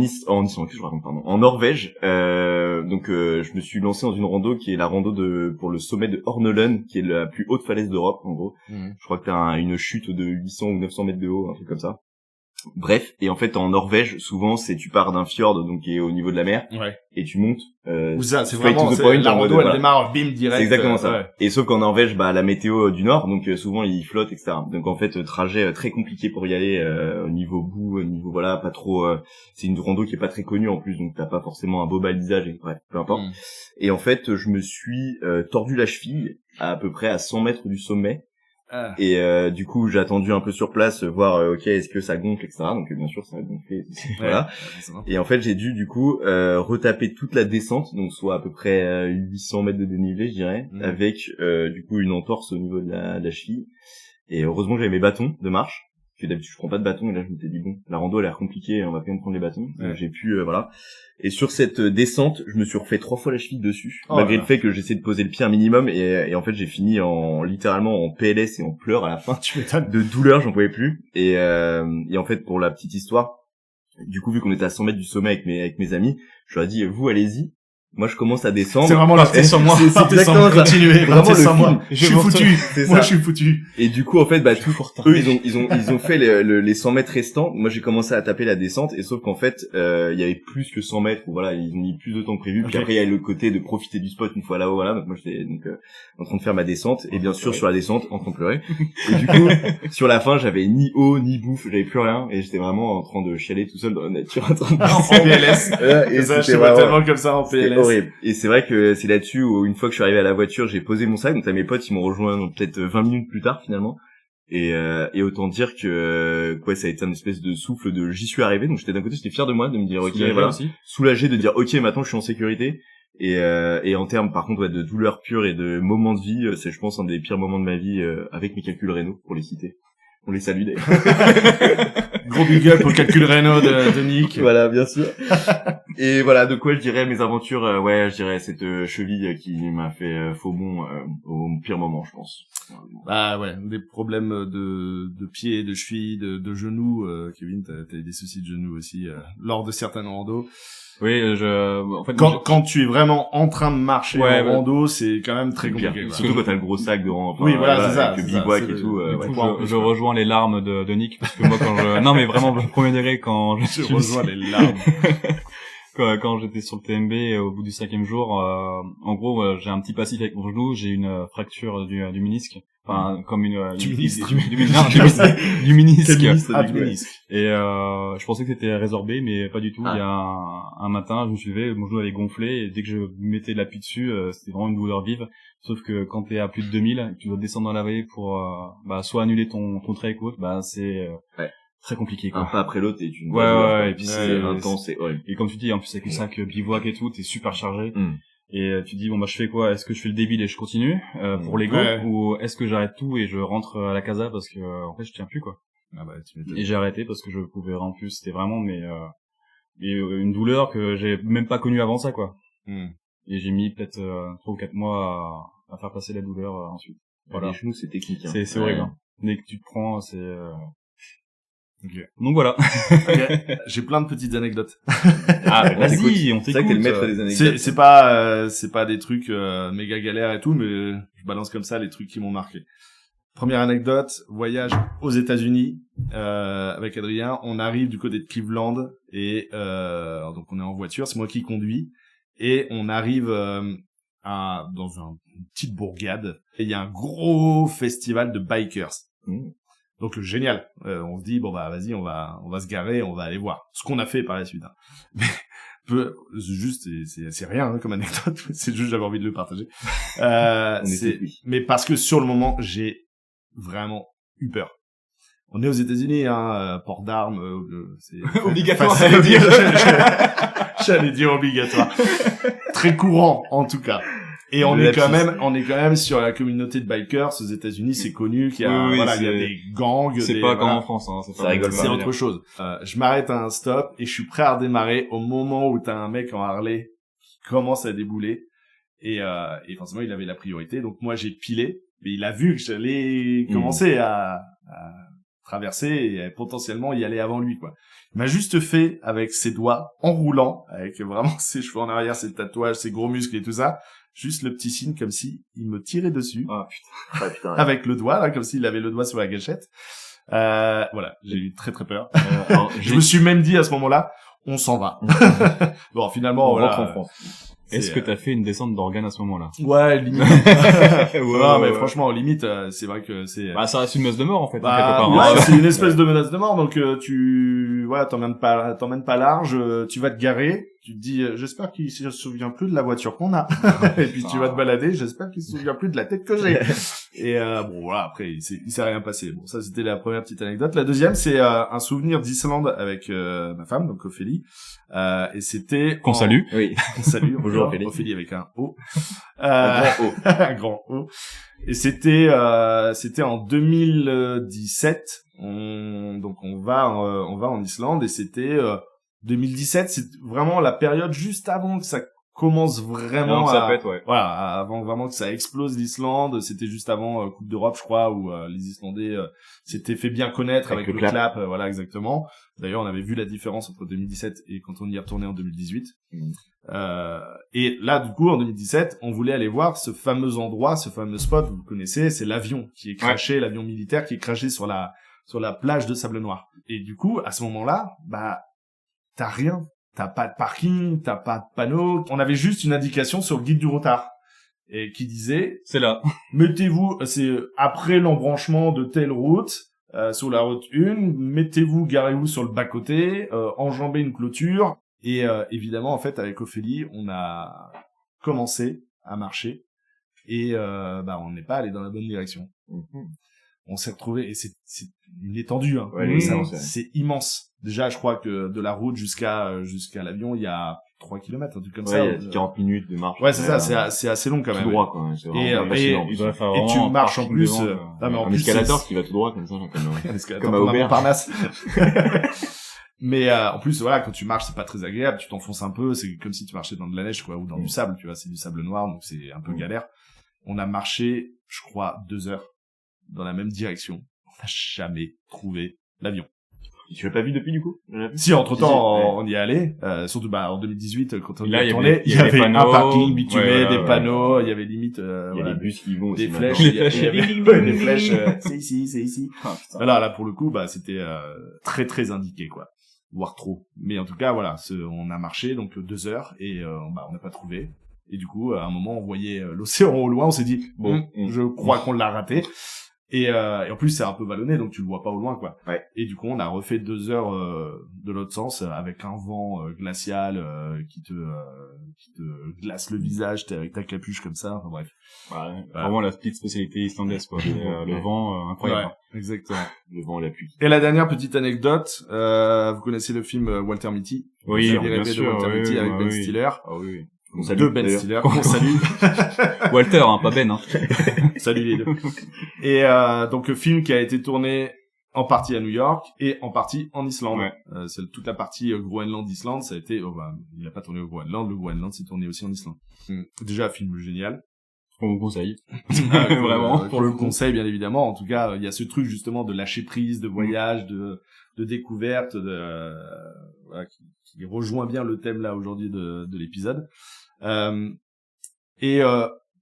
Norvège. Je me suis lancé dans une rando qui est la rando pour le sommet de Hornelen, qui est la plus haute falaise d'Europe, en gros. Je crois que t'as une chute de 800 ou 900 mètres de haut, un truc comme ça. Bref, et en fait en Norvège, souvent tu pars d'un fjord donc qui est au niveau de la mer, et tu montes. Ou ça, c'est vraiment la rando, elle démarre, bim, direct. C'est exactement ça. Ouais. Et sauf qu'en Norvège, la météo du nord, donc souvent il flotte, etc. Donc en fait trajet très compliqué pour y aller au niveau bout, au niveau voilà, pas trop. C'est une rando qui est pas très connue en plus, donc t'as pas forcément un beau balisage, et bref, peu importe. Et en fait, je me suis tordu la cheville à peu près à 100 mètres du sommet. Et du coup j'ai attendu un peu sur place voir ok est-ce que ça gonfle, etc. Donc bien sûr ça a gonflé, voilà. Et en fait j'ai dûu du coup retaper toute la descente, donc soit à peu près 800 mètres de dénivelé je dirais, avec du coup une entorse au niveau de la cheville. Et heureusement que j'avais mes bâtons de marche, parce que d'habitude je prends pas de bâtons, et là je m'étais dit bon la rando a l'air compliquée, on va quand même prendre les bâtons. Donc j'ai pu voilà. Et sur cette descente, je me suis refait 3 fois la cheville dessus, malgré le fait que j'essaie de poser le pied un minimum, et en fait j'ai fini littéralement en PLS et en pleurs à la fin. Tu m'étonnes. De douleur, j'en pouvais plus. Et en fait pour la petite histoire, du coup vu qu'on était à 100 mètres du sommet avec mes amis, je leur ai dit vous allez-y. Moi, je commence à descendre. C'est vraiment partez sans moi. C'est exactement ça. Continuez. Partez sans moi. Je suis foutu. Moi, je suis foutu. Et du coup, en fait, eux, ils ont fait les 100 mètres restants. Moi, j'ai commencé à taper la descente. Et sauf qu'en fait, il y avait plus que 100 mètres. Où, voilà, ils ont mis plus de temps que prévu. Puis après, il y a le côté de profiter du spot une fois là-haut. Voilà. Donc moi, j'étais en train de faire ma descente. Et bien sûr, sur la descente, en train de pleurer. Et du coup, sur la fin, j'avais ni eau, ni bouffe. J'avais plus rien. Et j'étais vraiment en train de chialer tout seul dans la nature. En PLS. Et ça, je vois tellement comme ça en PLS. Horrible. Et c'est vrai que c'est là-dessus où une fois que je suis arrivé à la voiture, j'ai posé mon sac. Donc là, mes potes, ils m'ont rejoint peut-être 20 minutes plus tard finalement. Et autant dire que ça a été un espèce de souffle de j'y suis arrivé. Donc j'étais d'un côté, j'étais fier de moi de me dire ok, voilà, soulagé de dire ok, maintenant je suis en sécurité. Et en termes par contre de douleur pure et de moments de vie, c'est je pense un des pires moments de ma vie avec mes calculs rénaux pour les citer. On les salue d'ailleurs. Gros big up au calcul rénaux de Nick. Voilà, bien sûr. Et voilà, de quoi je dirais mes aventures, je dirais cette cheville qui m'a fait faux bond au pire moment, je pense. Bah ouais, des problèmes de pieds, de chevilles, de genoux. Kevin, t'as eu des soucis de genoux aussi lors de certaines randos. Oui, en fait, quand tu es vraiment en train de marcher en rando, c'est quand même très compliqué. Surtout quand t'as le gros sac devant. Oui, voilà, c'est ça. Avec le bivouac et tout. Je rejoins les larmes de Nick, parce que moi, non, mais vraiment, le premier degré, quand je rejoins les larmes. Quand j'étais sur le TMB, au bout du 5e jour, en gros, j'ai un petit passif avec mon genou, j'ai une fracture du ménisque. Enfin, comme du ménisque. Du ménisque. Et je pensais que c'était résorbé, mais pas du tout. Il y a un matin, je me suis levé, mon genou avait gonflé, et dès que je mettais l'appui dessus, c'était vraiment une douleur vive. Sauf que quand t'es à plus de 2000, tu dois descendre dans la vallée pour soit annuler ton trek ou autre, c'est très compliqué, quoi. Un pas après l'autre et tu et puis c'est intense et horrible. Et comme tu dis, en plus avec le sac bivouac et tout, t'es super chargé. Et tu dis je fais quoi? Est-ce que je fais le débile et je continue pour l'ego, ou est-ce que j'arrête tout et je rentre à la casa parce que en fait je tiens plus, quoi. Et j'ai arrêté parce que je pouvais en plus, c'était vraiment une douleur que j'ai même pas connue avant ça, quoi. Et j'ai mis peut-être 3 ou 4 mois à faire passer la douleur ensuite. Voilà. Les genoux, c'est technique, hein. C'est horrible. Hein. Dès que tu te prends, c'est Okay. Donc voilà. Okay. J'ai plein de petites anecdotes. Vas-y, on t'écoute. C'est vrai que t'es le maître des anecdotes. C'est pas des trucs méga galères et tout, mais je balance comme ça les trucs qui m'ont marqué. Première anecdote, voyage aux États-Unis avec Adrien. On arrive du côté de Cleveland et donc on est en voiture, c'est moi qui conduis et on arrive dans une petite bourgade et il y a un gros festival de bikers. Donc génial, on se dit vas-y, on va se garer, on va aller voir. Ce qu'on a fait par la suite. Hein. Mais juste c'est rien comme anecdote, c'est juste j'avais envie de le partager. Mais parce que sur le moment, j'ai vraiment eu peur. On est aux États-Unis, port d'armes, c'est obligatoire. J'allais dire obligatoire. Très courant en tout cas. Et on est quand même sur la communauté de bikers aux États-Unis, c'est connu qu'il y a il y a des gangs, c'est pas comme en France, hein, c'est autre chose. Je m'arrête à un stop et je suis prêt à redémarrer au moment où t'as un mec en Harley qui commence à débouler et forcément il avait la priorité, donc moi j'ai pilé, mais il a vu que j'allais commencer à traverser et potentiellement y aller avant lui, quoi. Il m'a juste fait avec ses doigts en roulant, avec vraiment ses cheveux en arrière, ses tatouages, ses gros muscles et tout ça. Juste le petit signe comme si il me tirait dessus. Ah putain. Avec le doigt, là, comme s'il avait le doigt sur la gâchette. Voilà, j'ai eu très très peur. Je me suis même dit à ce moment-là, on s'en va. Bon, finalement, on rentre en France. Est-ce que t'as fait une descente d'organes à ce moment-là? Ouais, limite. Non, mais franchement, limite, c'est vrai que c'est... Bah, ça reste une menace de mort, en fait. Ouais, c'est une espèce de menace de mort, donc t'emmènes pas large, tu vas te garer, tu te dis, j'espère qu'il se souvient plus de la voiture qu'on a. Et puis tu vas te balader, j'espère qu'il se souvient plus de la tête que j'ai. Et bon, voilà, après, il s'est rien passé. Bon, ça, c'était la première petite anecdote. La deuxième, c'est un souvenir d'Islande avec ma femme, donc Ophélie. Et c'était... Qu'on salue. Oui. Qu'on salue. Bonjour Ophélie. Ophélie avec un O. Un grand O. Un grand O. Et c'était en 2017. Donc on va en Islande et c'était 2017, c'est vraiment la période juste avant que ça commence vraiment avant vraiment que ça explose l'Islande. C'était juste avant Coupe d'Europe, je crois, où les Islandais s'étaient fait bien connaître avec le clap. Voilà, exactement. D'ailleurs, on avait vu la différence entre 2017 et quand on y est retourné en 2018. Et là, du coup, en 2017, on voulait aller voir ce fameux endroit, ce fameux spot, vous le connaissez, c'est l'avion qui est crashé, l'avion militaire qui est crashé sur la plage de Sable Noir. Et du coup, à ce moment-là, bah, t'as rien. T'as pas de parking, t'as pas de panneau. On avait juste une indication sur le guide du routard. Et qui disait... C'est là. Mettez-vous, c'est après l'embranchement de telle route, sur la route 1, mettez-vous, garez-vous sur le bas-côté, enjambez une clôture. Et évidemment, en fait, avec Ophélie, on a commencé à marcher. Et on n'est pas allé dans la bonne direction. On s'est retrouvé, et c'est une étendue, hein. Ouais, c'est immense. Déjà, je crois que de la route jusqu'à l'avion, il y a 3 kilomètres, un truc comme ça. Il y a 40 minutes de marche. Ouais, c'est ça, c'est assez long quand même. Tout droit, quoi. Et tu marches en plus, un escalator qui va tout droit, comme ça, comme à Montparnasse. Mais en plus, voilà, quand tu marches, c'est pas très agréable, tu t'enfonces un peu, c'est comme si tu marchais dans de la neige, quoi, ou dans du sable, tu vois, c'est du sable noir, donc c'est un peu galère. On a marché, je crois, 2 heures dans la même direction. On n'a jamais trouvé l'avion. Tu l'as pas vu depuis, du coup? Si, entre-temps, on y est allé, surtout, en 2020, quand on y est retourné, il y avait un parking bitumé, des panneaux, il y avait limite, il y a des bus qui vont des aussi. Flèches, il y avait des flèches, c'est ici. Là, pour le coup, c'était, très, très indiqué, quoi. Voire trop. Mais en tout cas, voilà, on a marché, donc, 2 heures, et, on n'a pas trouvé. Et du coup, à un moment, on voyait l'océan au loin, on s'est dit, je crois qu'on l'a raté. Et en plus, c'est un peu vallonné, donc tu le vois pas au loin, quoi. Ouais. Et du coup, on a refait 2 heures de l'autre sens, avec un vent glacial qui te glace le visage, t'es avec ta capuche comme ça, enfin bref. Ouais, vraiment la petite spécialité islandaise, quoi. Le vent, incroyable. Ouais, exactement. Le vent, la pluie. Et la dernière petite anecdote, vous connaissez le film Walter Mitty? Oui, bien sûr. Walter Mitty avec Ben Stiller. Ah oui. On salue Ben Stiller. On salue. Walter, pas Ben, Salut les deux. Et donc film qui a été tourné en partie à New York et en partie en Islande. Ouais. C'est toute la partie Groenland-Islande, ça a été il n'a pas tourné au Groenland, le Groenland s'est tourné aussi en Islande. Déjà film génial. On vous conseille. Vraiment pour le conseil bien évidemment. En tout cas, il y a ce truc justement de lâcher prise, de voyage, de découverte, qui rejoint bien le thème là aujourd'hui de l'épisode.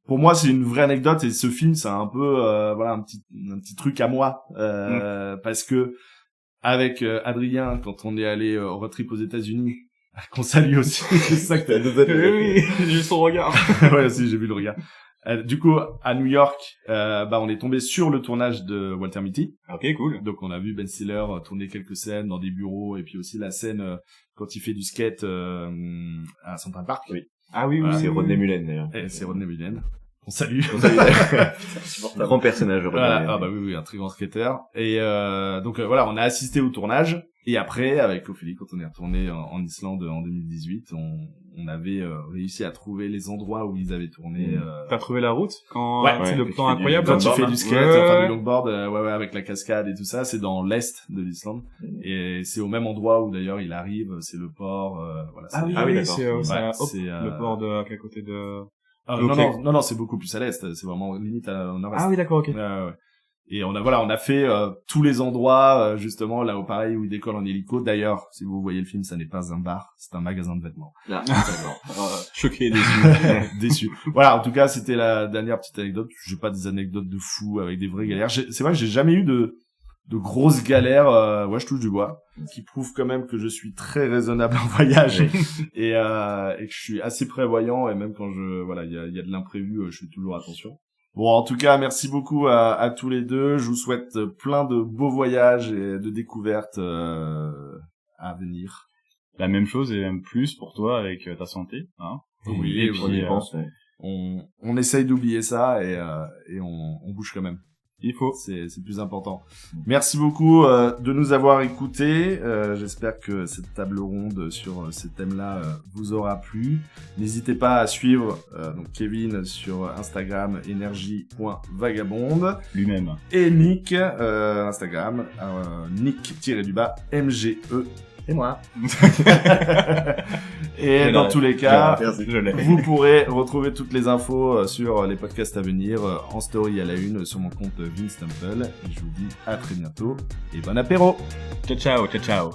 Pour moi, c'est une vraie anecdote et ce film, c'est un peu un petit truc à moi parce que avec Adrien, quand on est allé au road trip aux États-Unis, qu'on salue aussi, c'est ça que t'as oui, j'ai vu son regard. Ouais, aussi, j'ai vu le regard. Du coup, à New York, on est tombé sur le tournage de Walter Mitty. Ok, cool. Donc, on a vu Ben Stiller tourner quelques scènes dans des bureaux et puis aussi la scène quand il fait du skate à Central Park. Oui. Ah oui, c'est Rodney Mullen d'ailleurs. C'est Rodney Mullen. On salue. Grand personnage. Voilà. Oui, un très grand skater. Et donc on a assisté au tournage. Et après, avec Ophélie, quand on est retourné en Islande en 2018, on avait réussi à trouver les endroits où ils avaient tourné. T'as trouvé la route quand c'est le temps incroyable quand tu fais du skate, du longboard, avec la cascade et tout ça, c'est dans l'est de l'Islande. Et c'est au même endroit où d'ailleurs il arrive, c'est le port. D'accord. C'est le port de à quel côté de non, c'est beaucoup plus à l'est. C'est vraiment limite au nord-est. Ah oui, d'accord, ok. Et on a fait tous les endroits justement là où pareil où il décolle en hélico. D'ailleurs, si vous voyez le film, ça n'est pas un bar, c'est un magasin de vêtements. Choqué, déçu. Déçu. Voilà, en tout cas, c'était la dernière petite anecdote. J'ai pas des anecdotes de fou avec des vraies galères. C'est vrai que j'ai jamais eu de grosses galères, je touche du bois, qui prouvent quand même que je suis très raisonnable en voyage et que je suis assez prévoyant, et même quand il y a de l'imprévu, je fais toujours attention. Bon, en tout cas, merci beaucoup à tous les deux. Je vous souhaite plein de beaux voyages et de découvertes à venir. La même chose et même plus pour toi avec ta santé, hein. Oui, et puis, on essaye d'oublier ça et on bouge quand même. Il faut. C'est plus important. Merci beaucoup de nous avoir écoutés. J'espère que cette table ronde sur ces thèmes-là vous aura plu. N'hésitez pas à suivre donc Kevin sur Instagram energie.vagabonde. Lui-même. Et Nick Instagram Nick-MGE. Et moi. Et dans tous les cas, vous pourrez retrouver toutes les infos sur les podcasts à venir en story à la une sur mon compte Vince Temple. Et je vous dis à très bientôt et bon apéro. Ciao, ciao, ciao, ciao.